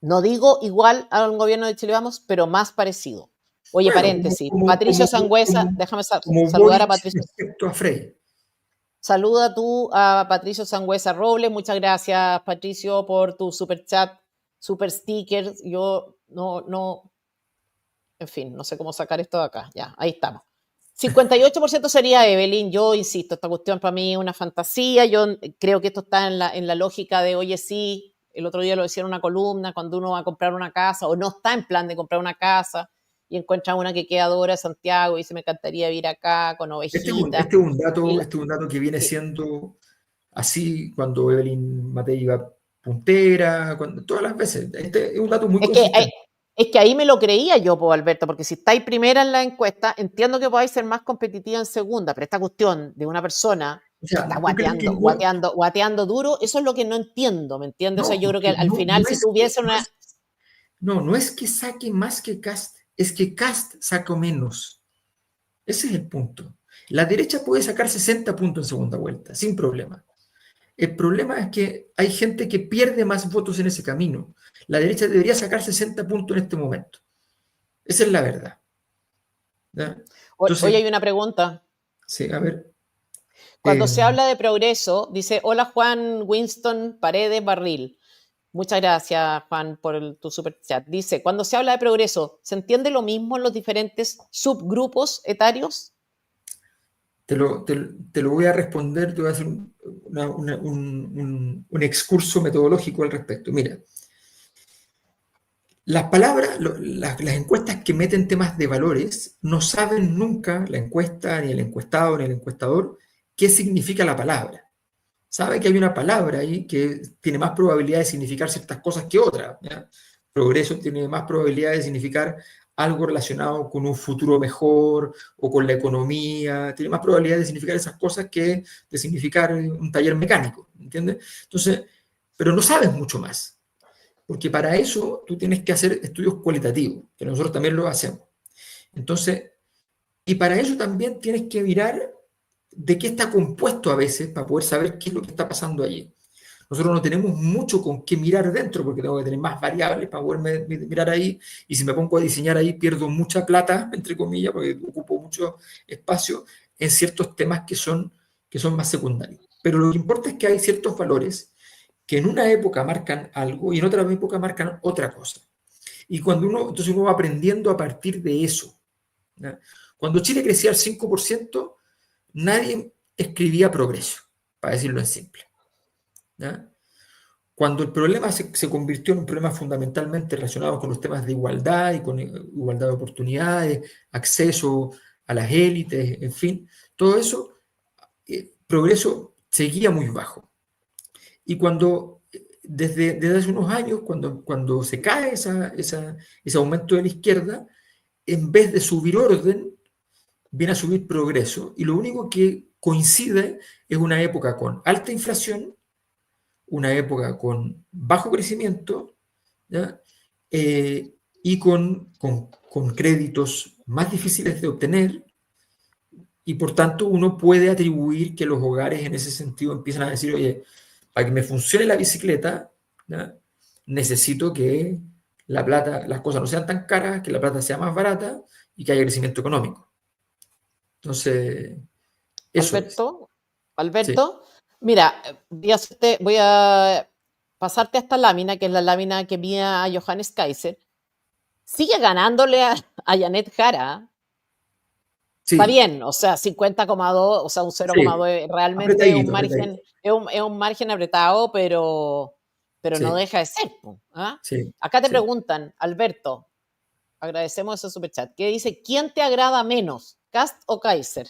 S1: No digo igual a un gobierno de Chile Vamos, pero más parecido. Oye,
S2: Bueno,
S1: paréntesis, Patricio Sangüesa, déjame
S2: como
S1: saludar a
S2: Boric
S1: Patricio.
S2: respecto a Frey.
S1: Saluda tú a Patricio Sangüesa Robles. Muchas gracias, Patricio, por tu super chat, super sticker. Yo en fin, no sé cómo sacar esto de acá. Ya, ahí estamos. 58% sería Evelyn. Yo insisto, esta cuestión para mí es una fantasía. Yo creo que esto está en la lógica de, oye, sí, el otro día lo decía en una columna, cuando uno va a comprar una casa o no está en plan de comprar una casa, y encuentra una que queda 2 horas de Santiago y dice, me encantaría vivir acá con ovejitas. Y la,
S2: este es un dato que viene siendo así cuando Evelyn Matei iba puntera, todas las veces. Este es un dato muy
S1: Es que,
S2: consistente.
S1: es que ahí me lo creía yo, pues, Alberto, porque si estáis primera en la encuesta, entiendo que podáis ser más competitiva en segunda, pero esta cuestión de una persona
S2: O
S1: que
S2: sea,
S1: está
S2: ¿tú crees que
S1: guateando duro, eso es lo que no entiendo, ¿me entiendes? O sea,
S2: no,
S1: yo creo que
S2: porque
S1: al final, si tuviese una...
S2: no es que saque más que Cast, es que Cast saca menos. Ese es el punto. La derecha puede sacar 60 puntos en segunda vuelta, sin problema. El problema es que hay gente que pierde más votos en ese camino. La derecha debería sacar 60 puntos en este momento. Esa es la verdad. ¿Ya?
S1: Hoy
S2: Entonces,
S1: hay una pregunta.
S2: sí, a ver.
S1: Cuando
S2: eh,
S1: se habla de progreso, dice, hola Juan Winston Paredes Barril. Muchas gracias, Juan, por tu super chat. Dice, cuando se habla de progreso, ¿se entiende lo mismo en los diferentes subgrupos etarios?
S2: te lo voy a responder, te voy a hacer un excurso metodológico al respecto. Mira, las palabras, las encuestas que meten temas de valores, no saben nunca la encuesta, ni el encuestado, ni el encuestador, qué significa la palabra. Sabe que hay una palabra ahí que tiene más probabilidad de significar ciertas cosas que otras. ¿Ya? Progreso tiene más probabilidad de significar algo relacionado con un futuro mejor o con la economía, tiene más probabilidad de significar esas cosas que de significar un taller mecánico, ¿entiendes? Entonces, pero no sabes mucho más, porque para eso tú tienes que hacer estudios cualitativos, que nosotros también lo hacemos. Entonces, y para eso también tienes que mirar de qué está compuesto a veces para poder saber qué es lo que está pasando allí. Nosotros no tenemos mucho con qué mirar dentro porque tengo que tener más variables para poder mirar ahí y si me pongo a diseñar ahí pierdo mucha plata, entre comillas, porque ocupo mucho espacio en ciertos temas que son más secundarios. Pero lo que importa es que hay ciertos valores que en una época marcan algo y en otra época marcan otra cosa. Y entonces uno va aprendiendo a partir de eso. ¿Ya? Cuando Chile crecía al 5%, nadie escribía progreso, para decirlo en simple. ¿Ya? Cuando el problema se convirtió en un problema fundamentalmente relacionado con los temas de igualdad y con igualdad de oportunidades, acceso a las élites, en fin, todo eso, progreso seguía muy bajo. Y desde hace unos años, cuando se cae ese aumento de la izquierda, en vez de subir orden, viene a subir progreso. Y lo único que coincide es una época con alta inflación, una época con bajo crecimiento, ¿ya? Y con créditos más difíciles de obtener, y por tanto uno puede atribuir que los hogares en ese sentido empiezan a decir, oye, para que me funcione la bicicleta, ¿ya? Necesito que la plata, las cosas no sean tan caras, que la plata sea más barata y que haya crecimiento económico. Entonces, eso es.
S1: Alberto,
S2: Sí,
S1: Alberto, mira, voy a pasarte a esta lámina, que es la lámina que mide a Johannes Kaiser. Sigue ganándole a Janet Jara. Está
S2: sí,
S1: bien, o sea, 50,2, o sea, un
S2: sí.
S1: 0,2 realmente es un
S2: Apretadito,
S1: margen,
S2: apretadito.
S1: es un margen apretado, pero no
S2: Sí,
S1: deja de ser. ¿Ah?
S2: sí,
S1: Acá te
S2: sí.
S1: preguntan, Alberto, agradecemos ese superchat, que dice, ¿quién te agrada menos, Cast o Kaiser?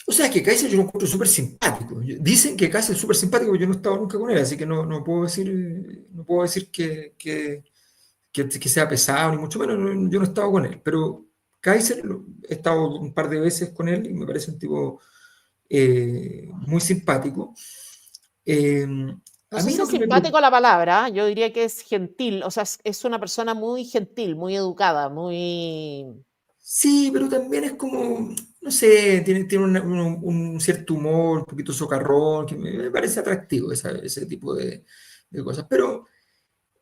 S2: O sea, que Kaiser yo lo encuentro súper simpático. Dicen que Kaiser es súper simpático, pero yo no he estado nunca con él, así que no puedo decir que sea pesado, ni mucho menos, yo no he estado con él. Pero Kaiser, he estado un par de veces con él y me parece un tipo muy simpático. Eh,
S1: No
S2: a
S1: sé
S2: mí
S1: si
S2: lo
S1: es
S2: que me preocupa,
S1: simpático la palabra, yo diría que es gentil, o sea, es una persona muy gentil, muy educada, muy...
S2: sí, pero también es como, no sé, tiene un cierto humor, un poquito socarrón, que me parece atractivo ese tipo de cosas. Pero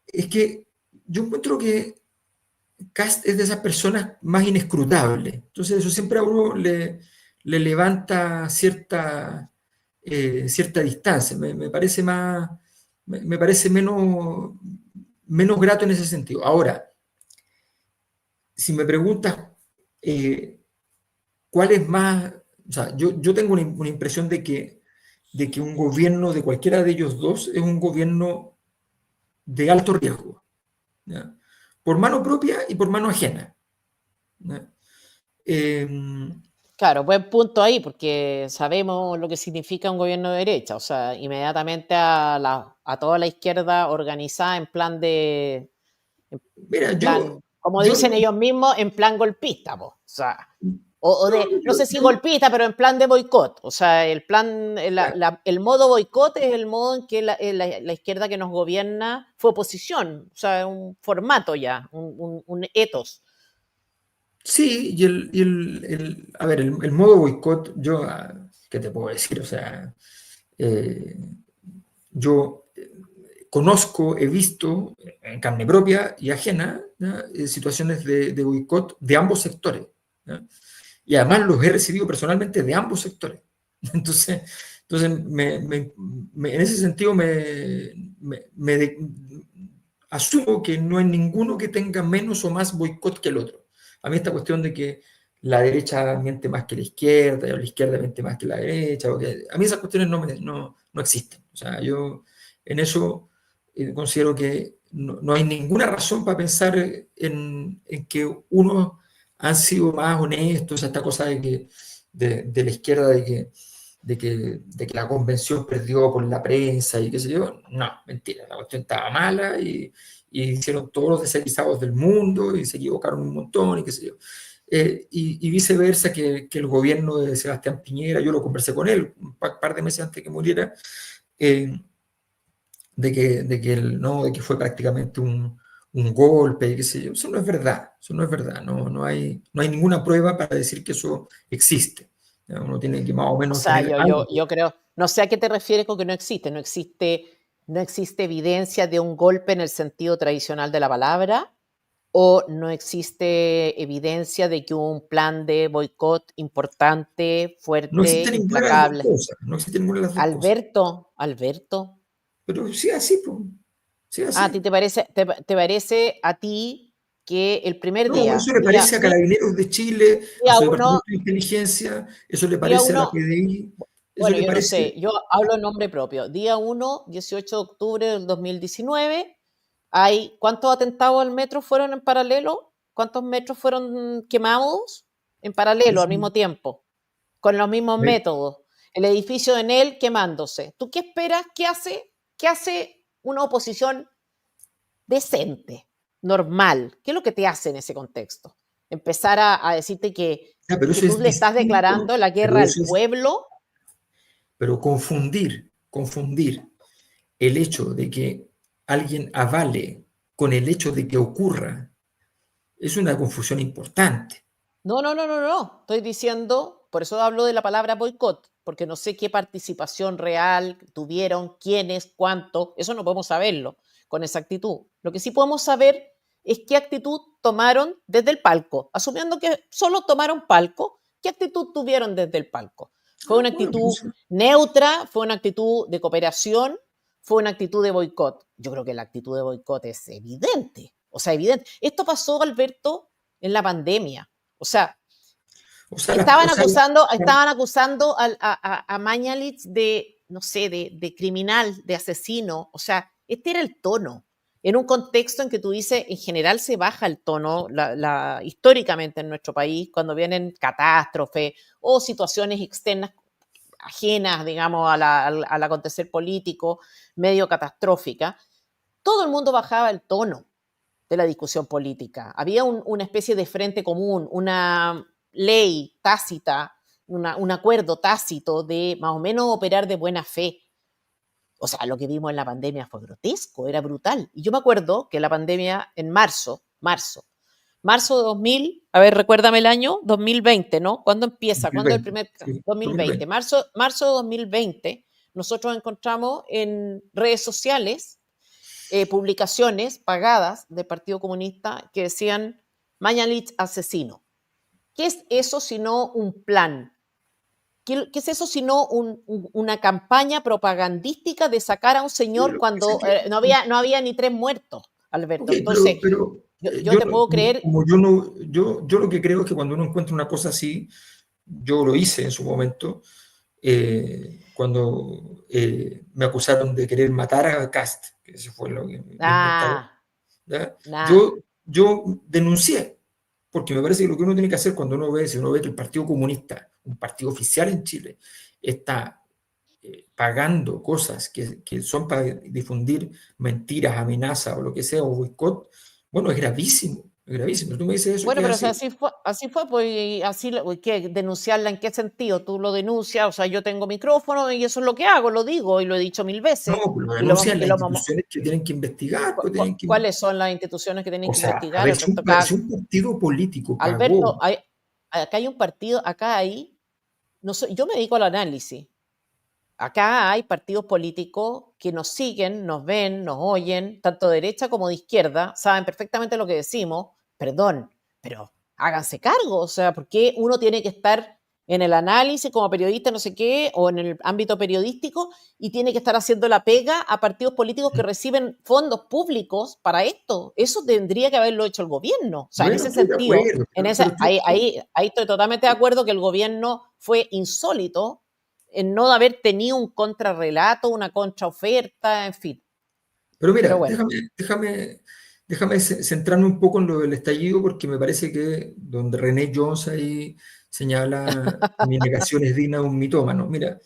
S2: es que yo encuentro que Cast es de esas personas más inescrutables. Entonces eso siempre a uno le levanta cierta distancia. Me parece me parece menos grato en ese sentido. Ahora, si me preguntas eh, cuál es más, o sea, yo tengo una impresión de que un gobierno de cualquiera de ellos dos es un gobierno de alto riesgo. ¿Ya? por mano propia y por mano ajena. ¿No?
S1: Claro, buen punto ahí, porque sabemos lo que significa un gobierno de derecha, o sea, inmediatamente a toda la izquierda organizada en plan
S2: Mira,
S1: como
S2: yo,
S1: dicen ellos mismos, en plan golpista, po. O sea,
S2: no,
S1: no sé si golpista, pero en plan de boicot. O sea, el modo boicot es el modo en que la izquierda que nos gobierna fue oposición. O sea, un formato ya, un ethos.
S2: sí, a ver, el modo boicot, ¿qué te puedo decir? O sea, eh, yo conozco, he visto en carne propia y ajena, ¿ya? Situaciones de boicot de ambos sectores, ¿ya? Y además los he recibido personalmente de ambos sectores. Entonces, en ese sentido asumo que no hay ninguno que tenga menos o más boicot que el otro. A mí esta cuestión de que la derecha miente más que la izquierda, o la izquierda miente más que la derecha, a mí esas cuestiones no existen. O sea, yo en eso considero que no hay ninguna razón para pensar en que unos han sido más honestos, esta cosa de la izquierda de que la convención perdió por la prensa y qué sé yo. No, mentira, la cuestión estaba mala y hicieron todos los desaguisados del mundo y se equivocaron un montón y qué sé yo. Y viceversa, que el gobierno de Sebastián Piñera, yo lo conversé con él un par de meses antes que muriera, eh, de que fue prácticamente un golpe, qué sé yo. Eso no es verdad, eso no es verdad. No hay ninguna prueba para decir que eso existe. Uno tiene que más o
S1: O
S2: menos
S1: sea,
S2: tener algo.
S1: yo creo, no sé a qué te refieres con que no existe evidencia de un golpe en el sentido tradicional de la palabra, o no existe evidencia de que hubo un plan de boicot importante,
S2: No
S1: fuerte,
S2: existe ninguna de las dos
S1: implacable.
S2: cosas, no existe ninguna de las dos cosas.
S1: Alberto,
S2: Pero sí así, pues, sí
S1: ¿a ti
S2: así.
S1: te parece a ti que el primer
S2: No,
S1: día,
S2: eso le parece a Carabineros de Chile, a
S1: día
S2: su
S1: uno,
S2: Departamento de Inteligencia, eso le
S1: día
S2: parece a la
S1: uno,
S2: PDI, eso
S1: bueno,
S2: le
S1: yo no
S2: parece.
S1: sé, yo hablo en nombre propio, día 1, 18 de octubre del 2019, ¿cuántos atentados al metro fueron en paralelo? ¿Cuántos metros fueron quemados en paralelo al
S2: Eso,
S1: mismo tiempo? Con los mismos
S2: me-
S1: métodos. El edificio de Enel quemándose. ¿Tú qué esperas? ¿Qué hace una oposición decente, normal? ¿Qué es lo que te hace en ese contexto? Empezar a decirte
S2: pero
S1: que
S2: eso
S1: tú
S2: es
S1: le estás
S2: distinto,
S1: declarando la guerra al pueblo.
S2: pero confundir el hecho de que alguien avale con el hecho de que ocurra es una confusión importante.
S1: No, no, no, no, no. Estoy diciendo, por eso hablo de la palabra boicot, porque no sé qué participación real tuvieron, quiénes, cuánto, eso no podemos saberlo con exactitud. Lo que sí podemos saber es qué actitud tomaron desde el palco, asumiendo que solo tomaron palco, qué actitud tuvieron desde el palco. ¿Fue una
S2: Bueno,
S1: actitud neutra? ¿Fue una actitud de cooperación? ¿Fue una actitud de boicot? Yo creo que la actitud de boicot es evidente, o sea, evidente. Esto pasó, Alberto, en la pandemia. O sea,
S2: o sea, o sea,
S1: estaban acusando a Mañalich de, no sé, de criminal, de asesino. O sea, este era el tono. En un contexto en que tú dices, en general se baja el tono históricamente en nuestro país cuando vienen catástrofes o situaciones externas ajenas, digamos, al acontecer político, medio catastrófica. Todo el mundo bajaba el tono de la discusión política. Había una especie de frente común, una ley tácita, un acuerdo tácito de más o menos operar de buena fe. O sea, lo que vimos en la pandemia fue grotesco, era brutal. Y yo me acuerdo que la pandemia en marzo de 2000, a ver, recuérdame el año, 2020, ¿no? ¿Cuándo empieza? ¿Cuándo es el
S2: 2020,
S1: primer?
S2: sí,
S1: 2020.
S2: 2020.
S1: Marzo de 2020, nosotros encontramos en redes sociales publicaciones pagadas del Partido Comunista que decían Mañalich asesino. ¿Qué es eso sino un plan? ¿Qué es eso sino una campaña propagandística de sacar a un
S2: Sí,
S1: señor
S2: lo que pasa es
S1: cuando
S2: que,
S1: no había ni 3 muertos,
S2: ok,
S1: Alberto? Entonces, yo
S2: yo,
S1: te puedo creer,
S2: como yo no, yo lo que creo es que cuando uno encuentra una cosa así, yo lo hice en su momento, cuando me acusaron de querer matar a Cast, que eso fue lo que me inventaron.
S1: ah,
S2: ¿Ya? Yo,
S1: nada.
S2: yo denuncié, porque me parece que lo que uno tiene que hacer cuando uno ve, si uno ve que el Partido Comunista, un partido oficial en Chile, está pagando cosas que son para difundir mentiras, amenazas o lo que sea, o boicot, bueno, es gravísimo, es gravísimo. Tú me dices eso
S1: Bueno,
S2: que es
S1: pero o sea,
S2: así.
S1: así fue, pues, y así, ¿qué? ¿Denunciarla en qué sentido? Tú lo denuncias, o sea, yo tengo micrófono y eso es lo que hago, lo digo y lo he dicho mil
S2: No,
S1: veces.
S2: pues lo
S1: Y lo,
S2: denuncian las
S1: y lo vamos-
S2: instituciones que tienen que investigar, pues tienen que...
S1: ¿Cuáles son las instituciones que tienen
S2: O
S1: que
S2: sea, a
S1: investigar?
S2: ver, si
S1: Alberto,
S2: si un partido político
S1: Alberto,
S2: pagó,
S1: acá hay un partido, acá hay, no sé, yo me dedico al análisis. Acá hay partidos políticos que nos siguen, nos ven, nos oyen, tanto de derecha como de izquierda, saben perfectamente lo que decimos. Perdón, pero háganse cargo. O sea, ¿por qué uno tiene que estar en el análisis como periodista, no sé qué, o en el ámbito periodístico, y tiene que estar haciendo la pega a partidos políticos que reciben fondos públicos para esto? Eso tendría que haberlo hecho el gobierno. O sea, en
S2: bueno,
S1: ese
S2: estoy de
S1: sentido,
S2: acuerdo,
S1: en ese,
S2: pero
S1: ahí estoy totalmente de acuerdo que el gobierno fue insólito en no haber tenido un contrarrelato, una contraoferta, en fin.
S2: pero
S1: Pero
S2: mira,
S1: bueno,
S2: déjame centrarme un poco en lo del estallido, porque me parece que donde René Jones ahí señala que mi negación es digna de un mitómano. Mira,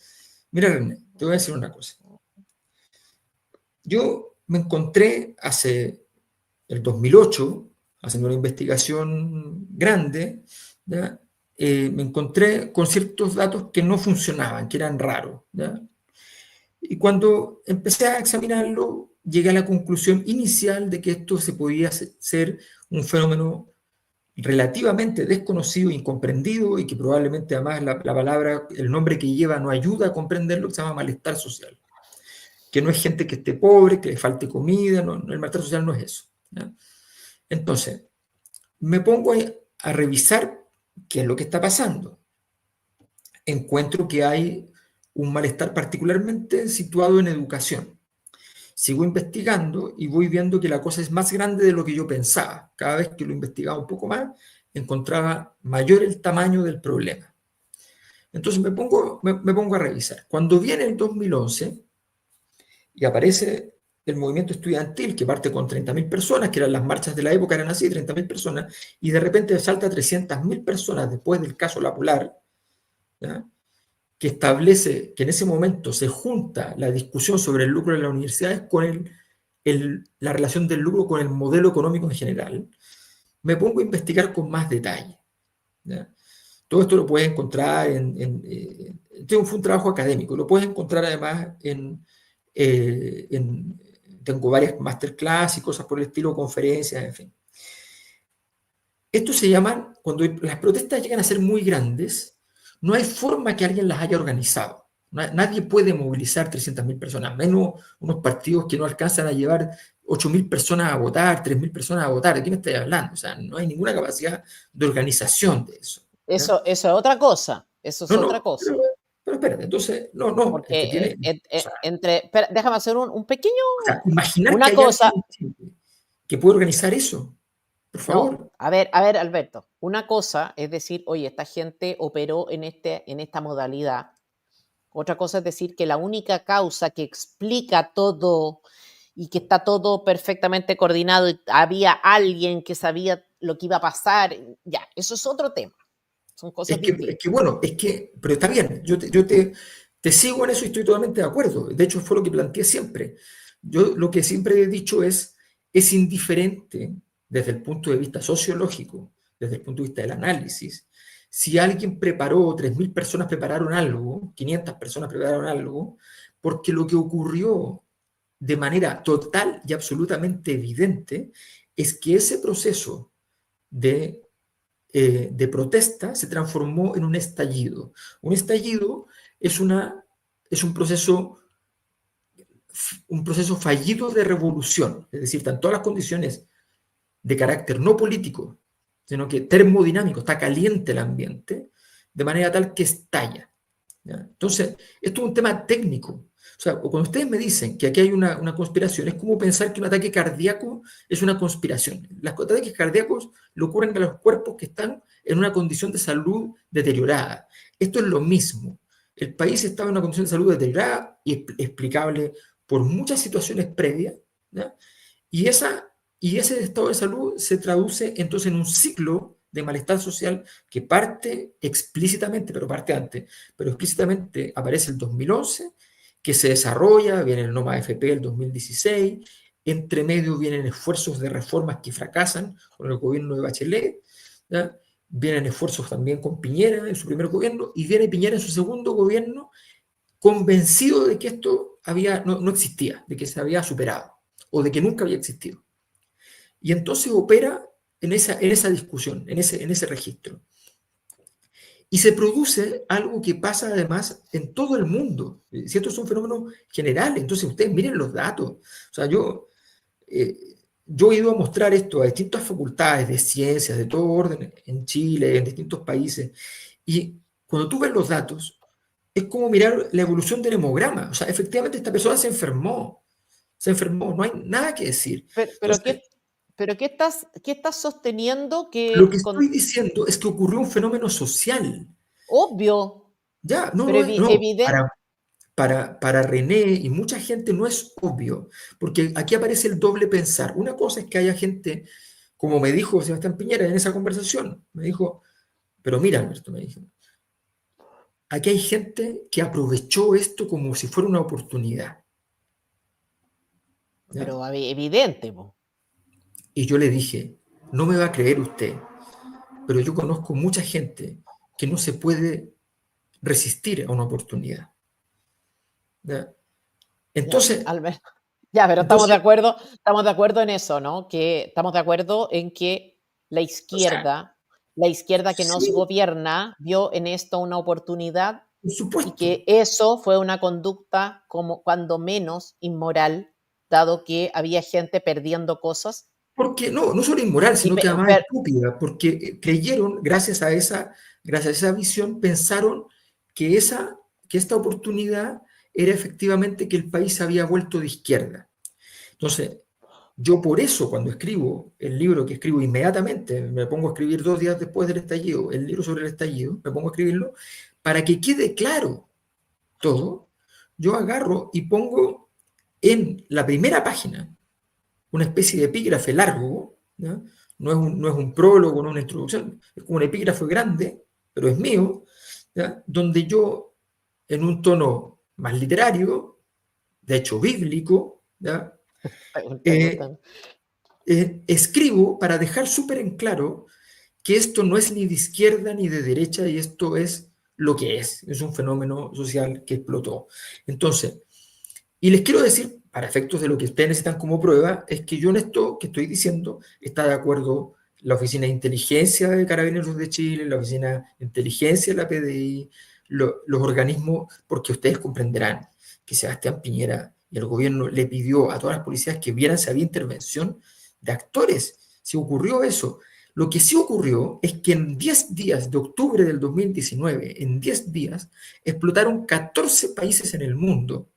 S2: René, te voy a decir una cosa. Yo me encontré hace el 2008, haciendo una investigación grande, ¿ya? Me encontré con ciertos datos que no funcionaban, que eran raros, ¿ya? Y cuando empecé a examinarlo, llegué a la conclusión inicial de que esto se podía ser un fenómeno relativamente desconocido, incomprendido, y que probablemente además la palabra, el nombre que lleva no ayuda a comprenderlo, que se llama malestar social. Que no es gente que esté pobre, que le falte comida, no, el malestar social no es eso, ¿ya? Entonces, me pongo a revisar qué es lo que está pasando. Encuentro que hay un malestar particularmente situado en educación. Sigo investigando y voy viendo que la cosa es más grande de lo que yo pensaba. Cada vez que lo investigaba un poco más, encontraba mayor el tamaño del problema. Entonces me pongo a revisar. Cuando viene el 2011 y aparece el movimiento estudiantil, que parte con 30.000 personas, que eran las marchas de la época, eran así, 30.000 personas, y de repente salta a 300.000 personas después del caso La Polar, ¿ya? Que establece que en ese momento se junta la discusión sobre el lucro de las universidades con la relación del lucro con el modelo económico en general, me pongo a investigar con más detalle, ¿ya? Todo esto lo puedes encontrar fue un trabajo académico, lo puedes encontrar además tengo varias masterclass y cosas por el estilo, conferencias, en fin. Esto se llaman, cuando las protestas llegan a ser muy grandes, no hay forma que alguien las haya organizado. Nadie puede movilizar 300.000 personas, menos unos partidos que no alcanzan a llevar 8.000 personas a votar, 3.000 personas a votar. ¿De qué me estoy hablando? O sea, no hay ninguna capacidad de organización de eso, ¿ya?
S1: eso es otra cosa, eso es
S2: No,
S1: otra
S2: no,
S1: cosa.
S2: pero espérate, entonces, no, el que
S1: Porque
S2: tiene,
S1: déjame hacer un pequeño,
S2: o sea, imaginar que
S1: una
S2: hay alguien
S1: cosa,
S2: en Chile que puede organizar eso, por
S1: no,
S2: favor.
S1: a ver, Alberto, una cosa es decir, oye, esta gente operó en esta modalidad. Otra cosa es decir que la única causa que explica todo y que está todo perfectamente coordinado y había alguien que sabía lo que iba a pasar, ya, eso es otro tema, son cosas distintas.
S2: Bueno, pero está bien, te sigo en eso y estoy totalmente de acuerdo. De hecho, fue lo que planteé siempre. Yo lo que siempre he dicho es indiferente desde el punto de vista sociológico, desde el punto de vista del análisis. Si alguien preparó, 3.000 personas prepararon algo, 500 personas prepararon algo, porque lo que ocurrió de manera total y absolutamente evidente es que ese proceso de de protesta se transformó en un estallido. Un estallido es, es un proceso fallido de revolución, es decir, están todas las condiciones de carácter no político, sino que termodinámico, está caliente el ambiente, de manera tal que estalla, ¿ya? Entonces, esto es un tema técnico. O sea, cuando ustedes me dicen que aquí hay una conspiración, es como pensar que un ataque cardíaco es una conspiración. Los ataques cardíacos le ocurren a los cuerpos que están en una condición de salud deteriorada. Esto es lo mismo. El país estaba en una condición de salud deteriorada y explicable por muchas situaciones previas, ¿ya? Y, esa, Y ese estado de salud se traduce entonces en un ciclo de malestar social que parte explícitamente, pero parte antes, pero explícitamente aparece el 2011, que se desarrolla, viene el NOMA FP el 2016, entre medio vienen esfuerzos de reformas que fracasan con el gobierno de Bachelet, ¿ya? Vienen esfuerzos también con Piñera en su primer gobierno, y viene Piñera en su segundo gobierno convencido de que esto no existía, de que se había superado, o de que nunca había existido. Y entonces opera en esa discusión, en ese registro. Y se produce algo que pasa además en todo el mundo. Si estos son fenómenos generales, entonces ustedes miren los datos. O sea, yo he ido a mostrar esto a distintas facultades de ciencias, de todo orden, en Chile, en distintos países. Y cuando tú ves los datos, es como mirar la evolución del hemograma. O sea, efectivamente esta persona se enfermó, no hay nada que decir.
S1: Pero
S2: Entonces,
S1: ¿qué estás sosteniendo
S2: lo
S1: que
S2: que
S1: con
S2: estoy diciendo es que ocurrió un fenómeno social.
S1: obvio,
S2: Ya,
S1: pero
S2: no,
S1: evidente,
S2: para René y mucha gente no es obvio, porque aquí aparece el doble pensar. Una cosa es que haya gente, como me dijo Sebastián Piñera en esa conversación, me dijo, pero mira, Alberto, me dijo, aquí hay gente que aprovechó esto como si fuera una oportunidad. ¿Ya?
S1: pero evidente, po.
S2: Y yo le dije, no me va a creer usted, pero yo conozco mucha gente que no se puede resistir a una oportunidad. ¿Ya?
S1: Ya,
S2: Entonces,
S1: Albert, ya, pero
S2: entonces,
S1: estamos de acuerdo en eso, ¿no? Que estamos de acuerdo en que la
S2: o sea,
S1: izquierda, la izquierda que nos
S2: sí,
S1: gobierna, vio en esto una oportunidad
S2: por
S1: y
S2: supuesto,
S1: que eso fue una conducta como cuando menos inmoral, dado que había gente perdiendo cosas
S2: porque no solo inmoral,
S1: y
S2: sino que además estúpida, porque creyeron, gracias a esa visión, pensaron que, que esta oportunidad era efectivamente que el país se había vuelto de izquierda. Entonces, yo por eso cuando escribo el libro que escribo inmediatamente, me pongo a escribir 2 días después del estallido, el libro sobre el estallido, me pongo a escribirlo, para que quede claro todo, yo agarro y pongo en la primera página una especie de epígrafe largo, ¿ya? No es un prólogo, no es una introducción, es como un epígrafe grande, pero es mío, ¿ya? Donde yo, en un tono más literario, de hecho bíblico, ¿ya?
S1: te
S2: Eh,
S1: gustan.
S2: escribo para dejar súper en claro que esto no es ni de izquierda ni de derecha y esto es lo que es un fenómeno social que explotó. Entonces, y les quiero decir, para efectos de lo que ustedes necesitan como prueba, es que yo en esto que estoy diciendo está de acuerdo la Oficina de Inteligencia de Carabineros de Chile, la Oficina de Inteligencia de la PDI, los organismos, porque ustedes comprenderán que Sebastián Piñera y el gobierno le pidió a todas las policías que vieran si había intervención de actores, si ocurrió eso. Lo que sí ocurrió es que en 10 días de octubre del 2019, en 10 días, explotaron 14 países en el mundo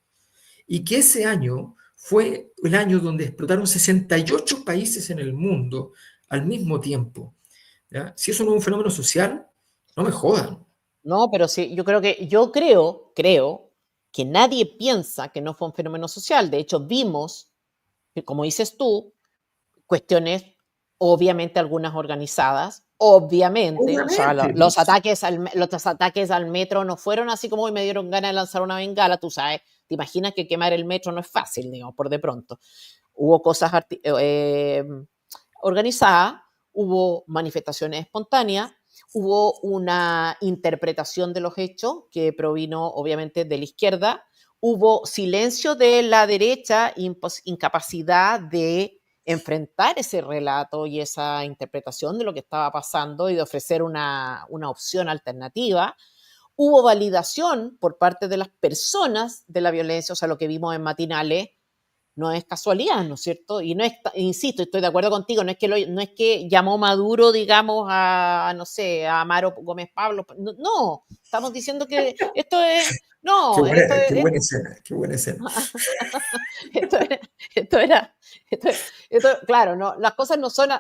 S2: y que ese año fue el año donde explotaron 68 países en el mundo al mismo tiempo. ¿Ya? Si eso no es un fenómeno social, no me jodan.
S1: No, pero sí, yo creo que nadie piensa que no fue un fenómeno social. De hecho, vimos, como dices tú, cuestiones, obviamente algunas organizadas, obviamente, o sea,
S2: Obviamente,
S1: los ataques al metro no fueron así como hoy me dieron ganas de lanzar una bengala, tú sabes, te imaginas que quemar el metro no es fácil, digamos, por de pronto. Hubo cosas organizadas, hubo manifestaciones espontáneas, hubo una interpretación de los hechos que provino obviamente de la izquierda, hubo silencio de la derecha, incapacidad de enfrentar ese relato y esa interpretación de lo que estaba pasando y de ofrecer una opción alternativa. Hubo validación por parte de las personas de la violencia, o sea, lo que vimos en matinales no es casualidad, ¿no es cierto? Y no es, insisto, estoy de acuerdo contigo, no es que llamó Maduro, digamos, no sé, a Amaro Gómez Pablo, no, no, estamos diciendo que esto es, no,
S2: qué buena escena, qué buena escena.
S1: esto era, esto era, Claro, no, las cosas no son,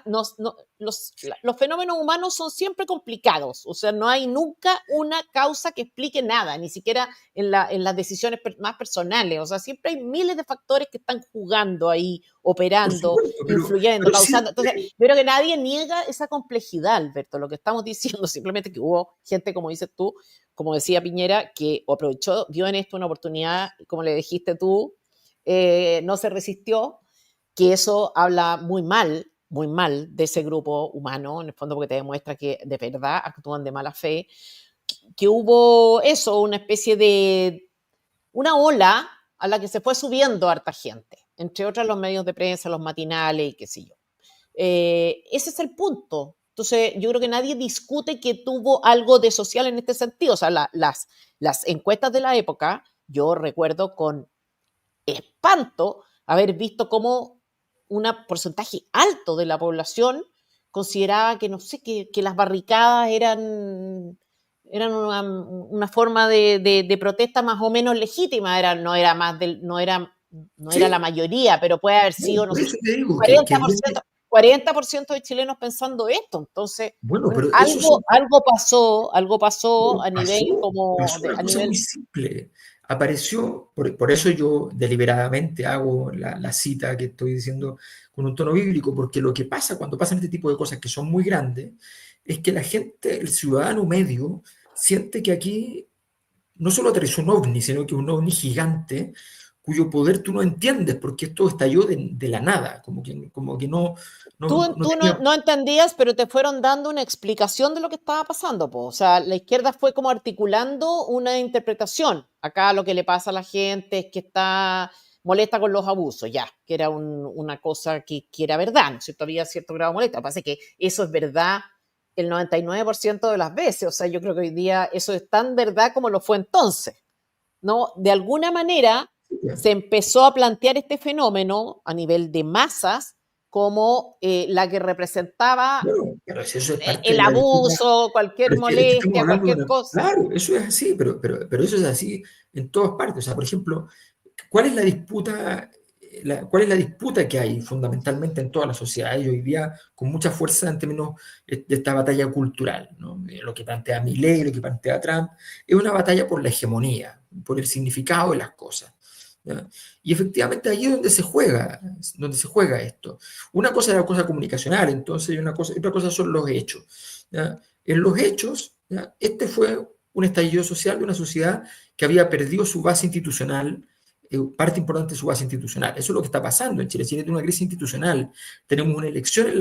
S1: los fenómenos humanos son siempre complicados, o sea, no hay nunca una causa que explique nada, ni siquiera en las decisiones más personales, o sea, siempre hay miles de factores que están jugando ahí,
S2: Por
S1: operando,
S2: supuesto,
S1: influyendo,
S2: pero
S1: causando. Entonces,
S2: siempre,
S1: yo creo que nadie niega esa complejidad, Alberto. Lo que estamos diciendo simplemente que hubo gente, como dices tú, como decía Piñera, que aprovechó, vio en esto una oportunidad, como le dijiste tú, no se resistió, que eso habla muy mal de ese grupo humano, en el fondo porque te demuestra que de verdad actúan de mala fe, que hubo eso, una especie de, una ola a la que se fue subiendo harta gente, entre otras los medios de prensa, los matinales y qué sé yo. Ese es el punto. Entonces, yo creo que nadie discute que tuvo algo de social en este sentido. O sea, las encuestas de la época, yo recuerdo con espanto haber visto cómo un porcentaje alto de la población consideraba que, no sé, que las barricadas eran una forma de protesta más o menos legítima, no era la
S2: sí,
S1: mayoría, pero puede haber
S2: no,
S1: sido, no
S2: por
S1: sé,
S2: eso te digo que
S1: 40%, 40% de chilenos pensando esto. Entonces,
S2: bueno,
S1: bueno,
S2: pero eso son.
S1: algo pasó a nivel
S2: Pasó una
S1: a
S2: cosa muy
S1: nivel.
S2: simple. Apareció, por eso yo deliberadamente hago la cita que estoy diciendo con un tono bíblico, porque lo que pasa cuando pasan este tipo de cosas que son muy grandes, es que la gente, el ciudadano medio, siente que aquí no solo aterrizó un ovni, sino que un ovni gigante cuyo poder tú no entiendes, porque esto estalló de la nada, como que no
S1: Tú no,
S2: tenía.
S1: no entendías, pero te fueron dando una explicación de lo que estaba pasando, po. O sea, la izquierda fue como articulando una interpretación. Acá lo que le pasa a la gente es que está molesta con los abusos, ya, que era una cosa que era verdad, ¿no es cierto? Había cierto grado de molestia. Lo que pasa es que eso es verdad el 99% de las veces. O sea, yo creo que hoy día eso es tan verdad como lo fue entonces, ¿no? De alguna manera se empezó a plantear este fenómeno a nivel de masas como la que representaba
S2: Bueno, pero si eso es parte
S1: el
S2: de la disputa.
S1: abuso, cualquier
S2: Pero es que estamos
S1: molestia,
S2: hablando de
S1: cualquier
S2: una.
S1: cosa.
S2: Claro, eso es así, pero eso es así en todas partes. O sea, por ejemplo, ¿cuál es la disputa, cuál es la disputa que hay fundamentalmente en toda la sociedad y hoy día con mucha fuerza en términos de esta batalla cultural, ¿no? Lo que plantea Milei, lo que plantea Trump, es una batalla por la hegemonía, por el significado de las cosas. ¿Ya? Y efectivamente ahí es donde se juega esto. Una cosa es la cosa comunicacional, entonces, y otra cosa son los hechos. ¿Ya? En los hechos, ¿ya? Este fue un estallido social de una sociedad que había perdido su base institucional, parte importante de su base institucional. Eso es lo que está pasando en Chile. Chile tiene una crisis institucional, tenemos una elección en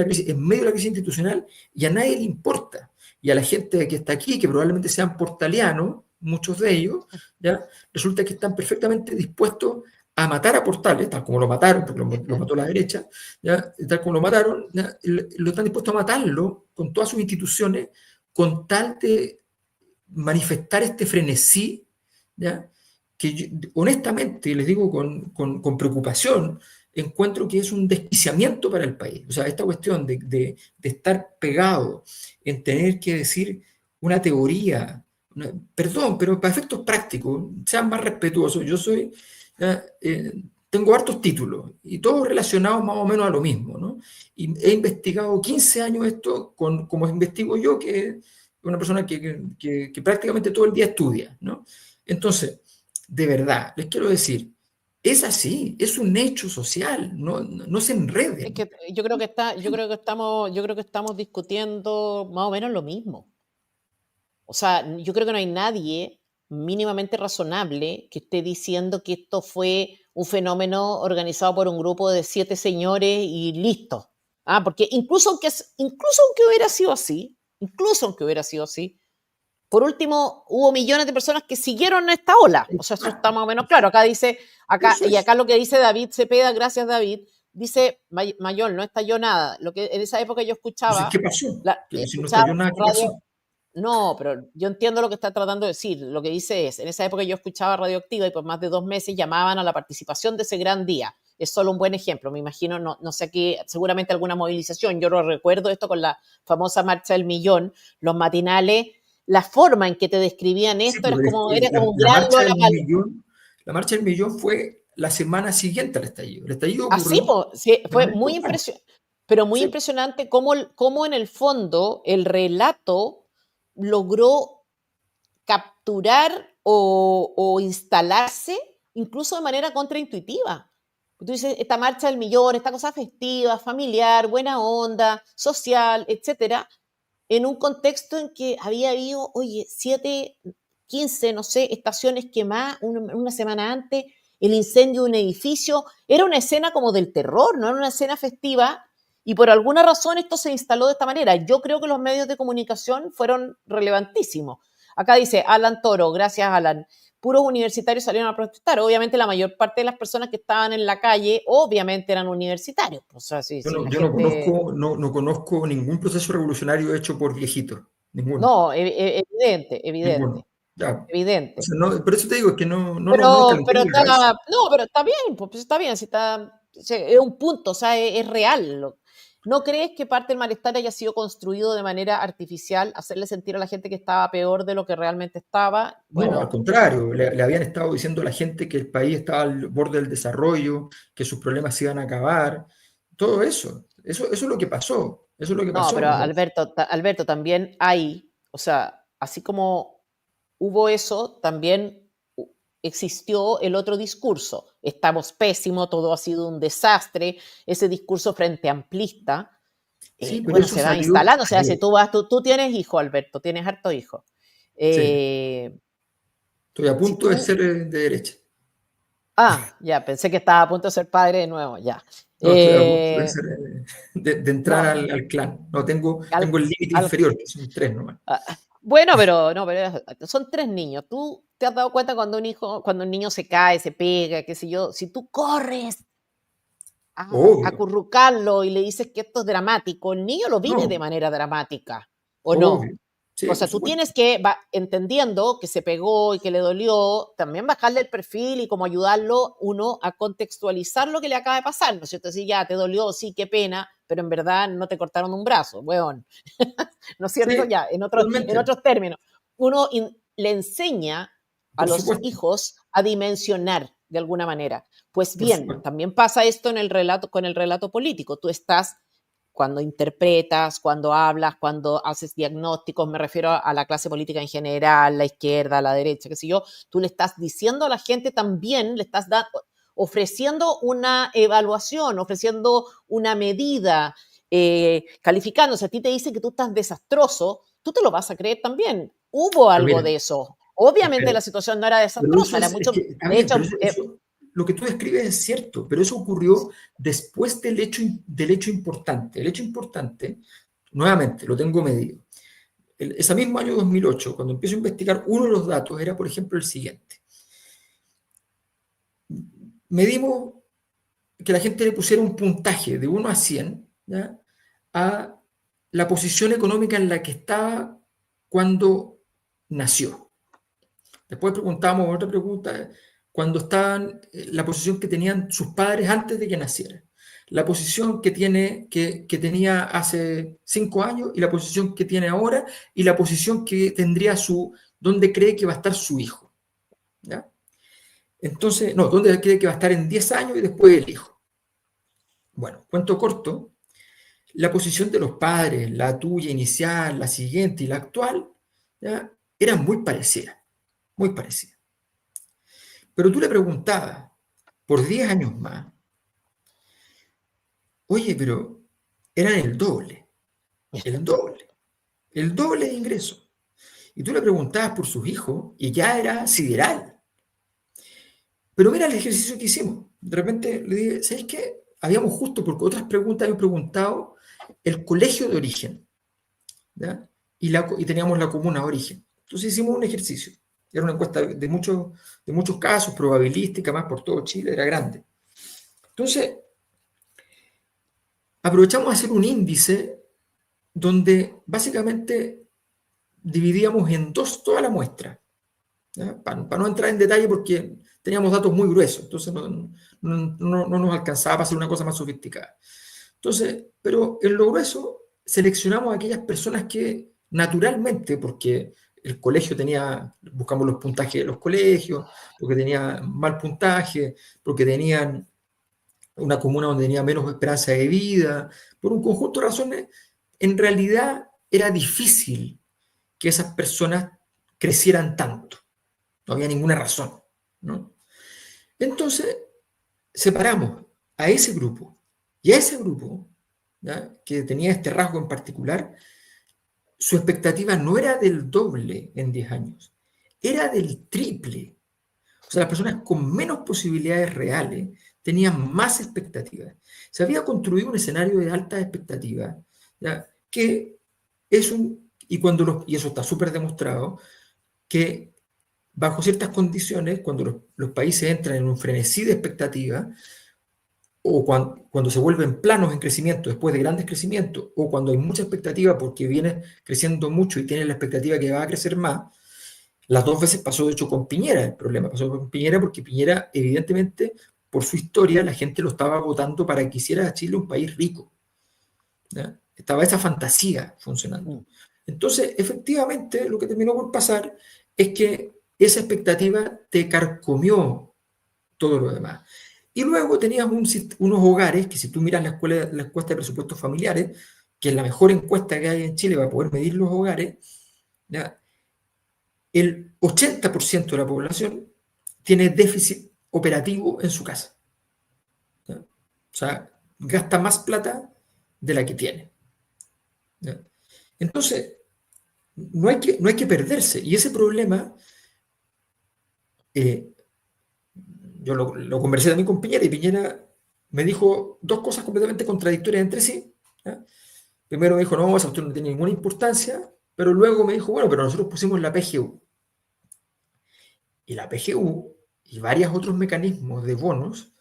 S2: medio de la crisis institucional y a nadie le importa. Y a la gente que está aquí, que probablemente sean portalianos, muchos de ellos, ¿ya? Resulta que están perfectamente dispuestos a matar a Portales, tal como lo mataron, porque lo mató la derecha, ¿ya? Tal como lo mataron, ¿ya? Lo están dispuestos a matarlo con todas sus instituciones, con tal de manifestar este frenesí, ¿ya? Que yo, honestamente, les digo con preocupación, encuentro que es un desquiciamiento para el país. O sea, esta cuestión de estar pegado en tener que decir una teoría, perdón, pero para efectos prácticos, sean más respetuosos. Yo soy, tengo hartos títulos y todos relacionados más o menos a lo mismo, ¿no? Y he investigado 15 años esto, como investigo yo, que una persona que prácticamente todo el día estudia, ¿no? Entonces, de verdad, les quiero decir, es así, es un hecho social, no se
S1: Es
S2: enreden.
S1: que yo creo que estamos discutiendo más o menos lo mismo. O sea, yo creo que no hay nadie mínimamente razonable que esté diciendo que esto fue un fenómeno organizado por un grupo de 7 señores y listo. Ah, porque incluso aunque hubiera sido así, incluso aunque hubiera sido así, por último, hubo millones de personas que siguieron esta ola. O sea, eso está más o menos claro. Acá dice,
S2: Eso es.
S1: acá lo que dice David Cepeda, gracias David, dice, Mayol, no estalló nada. Lo que en esa época yo
S2: Entonces,
S1: escuchaba,
S2: ¿qué pasó? Que si no
S1: escuchaba
S2: estalló nada, ¿qué
S1: radio.
S2: pasó?
S1: No, pero yo entiendo lo que está tratando de decir. Lo que dice es, en esa época yo escuchaba Radioactiva y por más de 2 meses llamaban a la participación de ese gran día. Es solo un buen ejemplo. Me imagino, no sé qué, seguramente alguna movilización. Yo lo recuerdo esto con la famosa Marcha del Millón, los matinales, la forma en que te describían
S2: Sí,
S1: esto
S2: pero
S1: era como un
S2: la
S1: gran
S2: marcha
S1: Lola
S2: del
S1: Paloma.
S2: millón, la marcha del millón fue la semana siguiente al estallido. El estallido
S1: Así,
S2: ocurrió
S1: sí,
S2: de
S1: fue
S2: manera
S1: muy
S2: espontánea.
S1: impresionante, pero muy
S2: Sí,
S1: impresionante cómo en el fondo el relato logró capturar o instalarse incluso de manera contraintuitiva. Tú dices, esta marcha del millón, esta cosa festiva, familiar, buena onda, social, etcétera, en un contexto en que había habido, oye, 7, 15, no sé, estaciones quemadas una semana antes, el incendio de un edificio, era una escena como del terror, no era una escena festiva, y por alguna razón esto se instaló de esta manera. Yo creo que los medios de comunicación fueron relevantísimos. Acá dice Alan Toro, gracias Alan. Puros universitarios salieron a protestar. Obviamente la mayor parte de las personas que estaban en la calle, obviamente eran universitarios. O sea, si la
S2: yo no
S1: gente...
S2: conozco, no conozco ningún proceso revolucionario hecho por viejitos. Ninguno.
S1: No, evidente,
S2: Ninguno.
S1: evidente,
S2: Ya. O
S1: evidente.
S2: sea, no, por eso te digo que no nos
S1: Pero
S2: calentemos la
S1: está,
S2: cabeza.
S1: no, pero está bien, pues está bien, si está, es un punto, o sea, es real. ¿No crees que parte del malestar haya sido construido de manera artificial, hacerle sentir a la gente que estaba peor de lo que realmente estaba?
S2: No, al
S1: Bueno,
S2: contrario, le habían estado diciendo a la gente que el país estaba al borde del desarrollo, que sus problemas se iban a acabar. Todo eso. Eso es lo que pasó. Eso es lo que
S1: no,
S2: pasó.
S1: pero Alberto, también hay, o sea, así como hubo eso, también existió el otro discurso. Estamos pésimos, todo ha sido un desastre. Ese discurso frente amplista,
S2: Sí, pero
S1: bueno,
S2: eso
S1: se va
S2: salió.
S1: instalando. O
S2: A
S1: sea, si
S2: ver,
S1: tú tienes hijo, Alberto, tienes harto hijo.
S2: sí,
S1: Eh,
S2: estoy a
S1: si
S2: punto de
S1: tú,
S2: ser de derecha.
S1: ya, pensé que estaba a punto de ser padre de nuevo, ya.
S2: No, estoy a punto de,
S1: Eh,
S2: ser, de entrar
S1: no,
S2: al clan. No,
S1: al,
S2: tengo el límite
S1: al,
S2: inferior, que son tres nomás.
S1: bueno, pero no, pero son 3 niños. ¿Tú te has dado cuenta cuando un niño se cae, se pega, qué sé yo? Si tú corres a
S2: Obvio,
S1: acurrucarlo y le dices que esto es dramático, el niño lo vive de
S2: no,
S1: manera dramática, ¿o no?
S2: obvio. Sí,
S1: O
S2: por
S1: sea, tú
S2: supuesto.
S1: tienes que, entendiendo que se pegó y que le dolió, también bajarle el perfil y como ayudarlo uno a contextualizar lo que le acaba de pasar, ¿no es cierto? Decir, ya, te dolió, sí, qué pena, pero en verdad no te cortaron un brazo, weón. ¿No es cierto?
S2: Sí,
S1: Ya, en
S2: totalmente.
S1: otros términos, uno le enseña a
S2: Por
S1: los
S2: supuesto,
S1: hijos a dimensionar de alguna manera. Pues
S2: por
S1: bien,
S2: supuesto.
S1: también pasa esto en el relato, con el relato político. Tú estás, cuando interpretas, cuando hablas, cuando haces diagnósticos, me refiero a la clase política en general, la izquierda, la derecha, qué sé yo, tú le estás diciendo a la gente también, le estás ofreciendo una evaluación, ofreciendo una medida, calificando. Si a ti te dicen que tú estás desastroso, tú te lo vas a creer también. Hubo
S2: Pero
S1: algo
S2: mira,
S1: de eso. Obviamente
S2: espera,
S1: la situación no era
S2: pero eso
S1: desastrosa, era
S2: es que
S1: mucho,
S2: está
S1: de
S2: bien,
S1: hecho,
S2: pero lo que tú describes es cierto, pero eso ocurrió después del hecho importante. El hecho importante, nuevamente, lo tengo medido. Ese mismo año 2008, cuando empiezo a investigar, uno de los datos era, por ejemplo, el siguiente. Medimos que la gente le pusiera un puntaje de 1 a 100, ¿ya?, a la posición económica en la que estaba cuando nació. Después preguntamos otra pregunta, cuando estaban, la posición que tenían sus padres antes de que naciera, la posición que tenía hace 5 años y la posición que tiene ahora y la posición que tendría donde cree que va a estar su hijo. ¿Ya? Entonces, no, donde cree que va a estar en 10 años y después el hijo. Bueno, cuento corto, la posición de los padres, la tuya inicial, la siguiente y la actual, ¿ya?, eran muy parecidas, muy parecidas. Pero tú le preguntabas por 10 años más, oye, pero eran el doble, el doble de ingresos. Y tú le preguntabas por sus hijos y ya era sideral. Pero mira el ejercicio que hicimos. De repente le dije, ¿sabes qué? Habíamos justo, porque otras preguntas habíamos preguntado el colegio de origen, ¿ya? Y teníamos la comuna de origen. Entonces hicimos un ejercicio. Era una encuesta de muchos casos, probabilística, más por todo Chile, era grande. Entonces, aprovechamos a hacer un índice donde básicamente dividíamos en dos toda la muestra, para no entrar en detalle porque teníamos datos muy gruesos, entonces no nos alcanzaba para hacer una cosa más sofisticada. Entonces, pero en lo grueso seleccionamos a aquellas personas que naturalmente, porque el colegio buscamos los puntajes de los colegios, porque tenía mal puntaje, porque tenían una comuna donde tenía menos esperanza de vida, por un conjunto de razones, en realidad era difícil que esas personas crecieran tanto. No había ninguna razón, ¿no? Entonces, separamos a ese grupo y a ese grupo, ¿ya?, que tenía este rasgo en particular, su expectativa no era del doble en 10 años, era del triple. O sea, las personas con menos posibilidades reales tenían más expectativas. Se había construido un escenario de altas expectativas, ¿ya?, que es y eso está súper demostrado, que bajo ciertas condiciones, cuando los países entran en un frenesí de expectativas, o cuando se vuelven planos en crecimiento después de grandes crecimientos, o cuando hay mucha expectativa porque viene creciendo mucho y tiene la expectativa que va a crecer más, las dos veces pasó de hecho con Piñera el problema. Pasó con Piñera porque Piñera, evidentemente, por su historia, la gente lo estaba votando para que hiciera a Chile un país rico, ¿ya? Estaba esa fantasía funcionando. Entonces, efectivamente, lo que terminó por pasar es que esa expectativa te carcomió todo lo demás. Y luego tenías unos hogares que, si tú miras la encuesta de presupuestos familiares, que es la mejor encuesta que hay en Chile para poder medir los hogares, ¿ya?, el 80% de la población tiene déficit operativo en su casa, ¿ya? O sea, gasta más plata de la que tiene, ¿ya? Entonces, no hay que perderse. Y ese problema, yo lo conversé también con Piñera, y Piñera me dijo dos cosas completamente contradictorias entre sí, ¿ya? Primero me dijo, no, esa cuestión no tiene ninguna importancia, pero luego me dijo, bueno, pero nosotros pusimos la PGU. Y la PGU y varios otros mecanismos de bonos,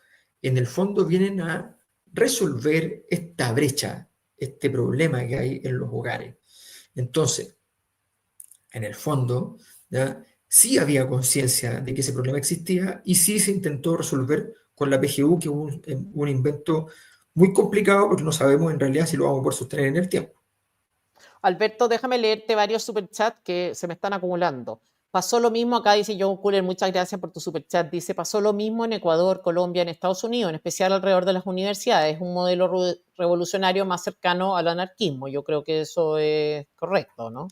S2: en el fondo vienen a resolver esta brecha, este problema que hay en los hogares. Entonces, en el fondo, ¿ya?, sí había conciencia de que ese problema existía y sí se intentó resolver con la PGU, que es un invento muy complicado porque no sabemos en realidad si lo vamos a poder sostener en el tiempo.
S1: Alberto, déjame leerte varios superchats que se me están acumulando. Pasó lo mismo acá, dice Joe Cooler, muchas gracias por tu superchat. Dice, pasó lo mismo en Ecuador, Colombia, en Estados Unidos, en especial alrededor de las universidades. Un modelo revolucionario más cercano al anarquismo. Yo creo que eso es correcto, ¿no?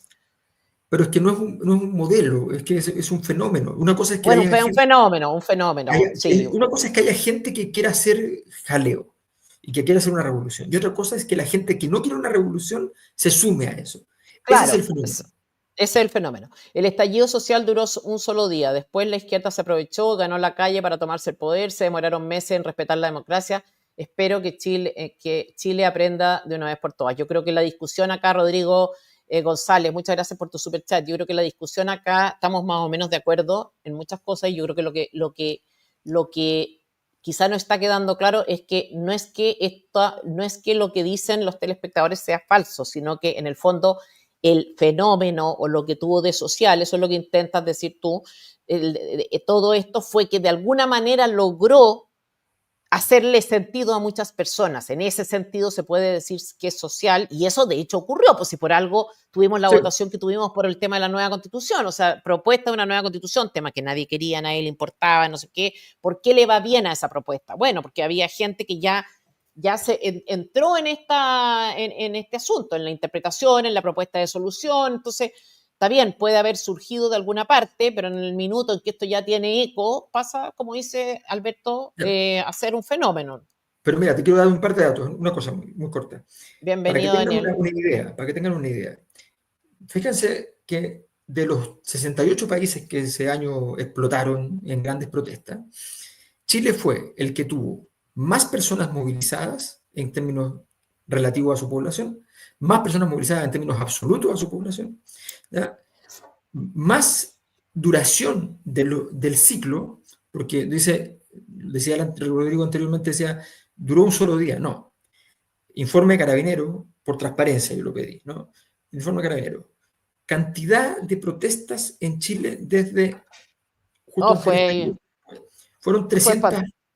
S2: Pero es que no es un modelo, es que es un fenómeno. Una cosa es que
S1: Bueno,
S2: haya
S1: un
S2: gente,
S1: fenómeno, sí.
S2: una cosa es que haya gente que quiera hacer jaleo y que quiera hacer una revolución. Y otra cosa es que la gente que no quiere una revolución se sume a eso. Ese es
S1: Claro,
S2: el fenómeno.
S1: ese es el fenómeno. El estallido social duró un solo día. Después la izquierda se aprovechó, ganó la calle para tomarse el poder, se demoraron meses en respetar la democracia. Espero que Chile aprenda de una vez por todas. Yo creo que la discusión acá, Rodrigo González, muchas gracias por tu superchat. Yo creo que la discusión acá estamos más o menos de acuerdo en muchas cosas, y yo creo que lo que quizá no está quedando claro es que no es que lo que dicen los telespectadores sea falso, sino que en el fondo el fenómeno o lo que tuvo de social, eso es lo que intentas decir tú, todo esto fue que de alguna manera logró hacerle sentido a muchas personas. En ese sentido se puede decir que es social, y eso de hecho ocurrió, pues si por algo tuvimos la
S2: Sí.
S1: votación que tuvimos por el tema de la nueva constitución, o sea, propuesta de una nueva constitución, tema que nadie quería, nadie le importaba, no sé qué. ¿Por qué le va bien a esa propuesta? Bueno, porque había gente que ya se entró en este asunto, en la interpretación, en la propuesta de solución. Entonces, está bien, puede haber surgido de alguna parte, pero en el minuto en que esto ya tiene eco, pasa, como dice Alberto, a ser un fenómeno.
S2: Pero mira, te quiero dar un par de datos, una cosa muy corta, para que
S1: Bienvenido,
S2: tengan
S1: Daniel.
S2: una idea, para que tengan una idea. Fíjense que de los 68 países que ese año explotaron en grandes protestas, Chile fue el que tuvo más personas movilizadas en términos relativos a su población, más personas movilizadas en términos absolutos a su población, ¿ya?, más duración del ciclo, porque decía Rodrigo anteriormente, decía, duró un solo día. No. Informe de Carabinero, por transparencia yo lo pedí, ¿no? Informe de Carabinero. Cantidad de protestas en Chile desde justo
S1: No,
S2: antes del estallido. Fueron
S1: fue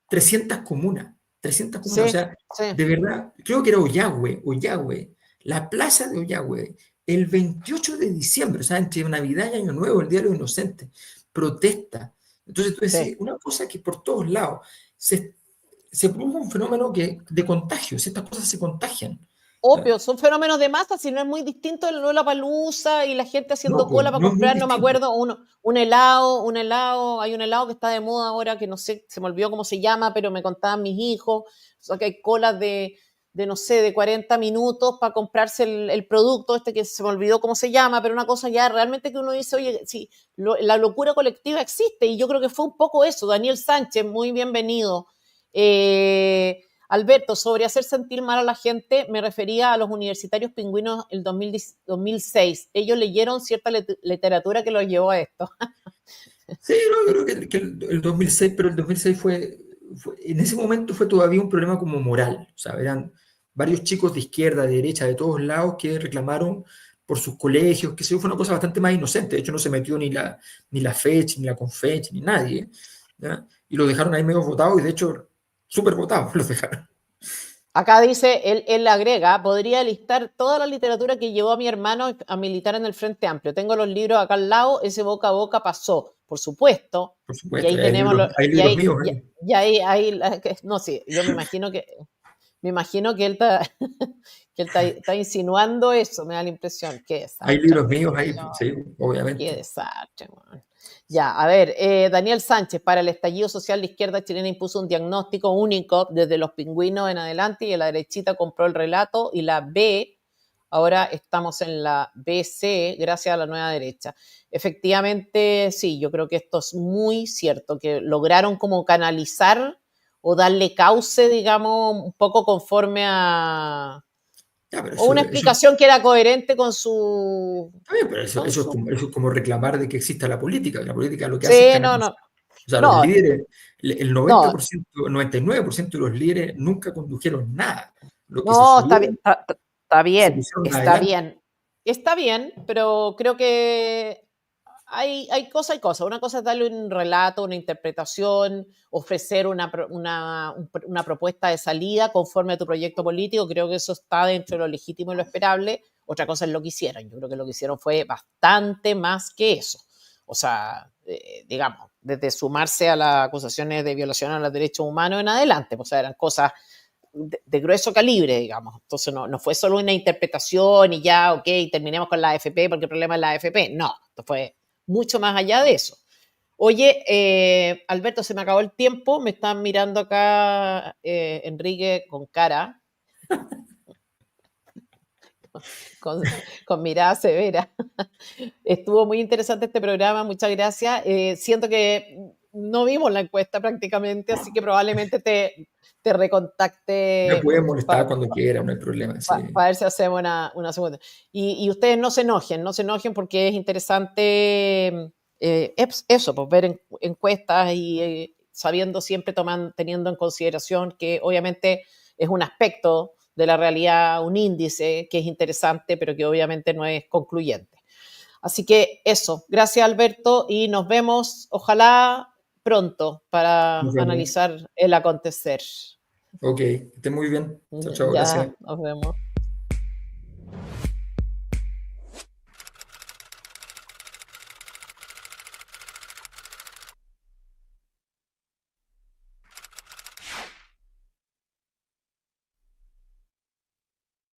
S2: 300 comunas. 300 comunas. O
S1: sí,
S2: sea,
S1: sí.
S2: de verdad, creo que era Ollagüe, la plaza de Ollagüe el 28 de diciembre, o sea, entre Navidad y Año Nuevo, el Día de los Inocentes, protesta. Entonces tú decís,
S1: Sí.
S2: una cosa que por todos lados se produce un fenómeno de contagios, estas cosas se contagian. ¿Ya?
S1: Obvio, son fenómenos de masa, si no es muy distinto el Lollapalooza y la gente
S2: No,
S1: haciendo
S2: pues,
S1: cola para
S2: no es muy
S1: comprar, no me
S2: distinto.
S1: acuerdo, un helado, hay un helado que está de moda ahora que no sé, se me olvidó cómo se llama, pero me contaban mis hijos, o sea, que hay colas de no sé, de 40 minutos para comprarse el producto este que se me olvidó cómo se llama, pero una cosa ya realmente que uno dice, oye, sí, la locura colectiva existe y yo creo que fue un poco eso. Daniel Sánchez, muy bienvenido. Alberto, sobre hacer sentir mal a la gente, me refería a los universitarios pingüinos el 2006. Ellos leyeron cierta literatura que los llevó a esto.
S2: Sí, no, yo creo que el 2006, pero el 2006 en ese momento fue todavía un problema como moral. O sea, eran varios chicos de izquierda, de derecha, de todos lados que reclamaron por sus colegios, que fue una cosa bastante más inocente. De hecho, no se metió ni la FECH, ni la CONFECH, ni nadie. ¿Ya? Y lo dejaron ahí medio votados y de hecho, súper votados los dejaron.
S1: Acá dice, él agrega, podría listar toda la literatura que llevó a mi hermano a militar en el Frente Amplio. Tengo los libros acá al lado, ese boca a boca pasó, por supuesto.
S2: Por
S1: Y
S2: supuesto,
S1: ahí tenemos,
S2: hay
S1: y
S2: libros
S1: ahí,
S2: míos ahí.
S1: y ahí, no, sí, yo me imagino que él está, que él está insinuando eso, me da la impresión. Qué
S2: Hay
S1: desastre,
S2: libros míos
S1: Alberto,
S2: ahí, sí,
S1: qué
S2: obviamente.
S1: desastre. Man. Ya, a ver, Daniel Sánchez, para el estallido social, la izquierda chilena impuso un diagnóstico único desde los pingüinos en adelante y la derechita compró el relato y la B, ahora estamos en la BC gracias a la nueva derecha. Efectivamente, sí, yo creo que esto es muy cierto, que lograron como canalizar o darle cauce, digamos, un poco conforme a...
S2: Ya, pero
S1: o una explicación que era coherente con su...
S2: está bien, pero eso,
S1: Con
S2: eso, es
S1: su...
S2: como, eso es como reclamar de que exista la política. La política lo que hace es
S1: Sí, no,
S2: canalizar.
S1: no,
S2: O sea, los
S1: no,
S2: líderes, el
S1: no,
S2: 90%, el 99% de los líderes nunca condujeron nada. Los que se
S1: no, está bien,
S2: subieron
S1: está
S2: se
S1: bien,
S2: pusieron
S1: está
S2: adelante.
S1: bien. Está bien, pero creo que hay cosa y cosa. Una cosa es darle un relato, una interpretación, ofrecer una propuesta de salida conforme a tu proyecto político. Creo que eso está dentro de lo legítimo y lo esperable. Otra cosa es lo que hicieron. Yo creo que lo que hicieron fue bastante más que eso. O sea, digamos, desde sumarse a las acusaciones de violación a los derechos humanos en adelante. O sea, eran cosas de grueso calibre, digamos. Entonces no fue solo una interpretación y ya, ok, terminemos con la AFP porque el problema es la AFP. No, esto fue mucho más allá de eso. Oye, Alberto, se me acabó el tiempo, me están mirando acá Enrique con cara, con mirada severa. Estuvo muy interesante este programa, muchas gracias. Siento que no vimos la encuesta prácticamente, así que probablemente te
S2: Me
S1: recontacte
S2: pueden molestar
S1: para
S2: cuando quieran, no hay problema. Sí.
S1: ver si hacemos una segunda. Y ustedes no se enojen porque es interesante eso, pues ver encuestas y sabiendo siempre teniendo en consideración que obviamente es un aspecto de la realidad, un índice que es interesante, pero que obviamente no es concluyente. Así que eso, gracias Alberto y nos vemos, ojalá pronto para
S2: Nos vemos.
S1: analizar el acontecer.
S2: Ok, que esté muy bien. Chao, chao,
S1: Ya,
S2: gracias.
S1: nos vemos.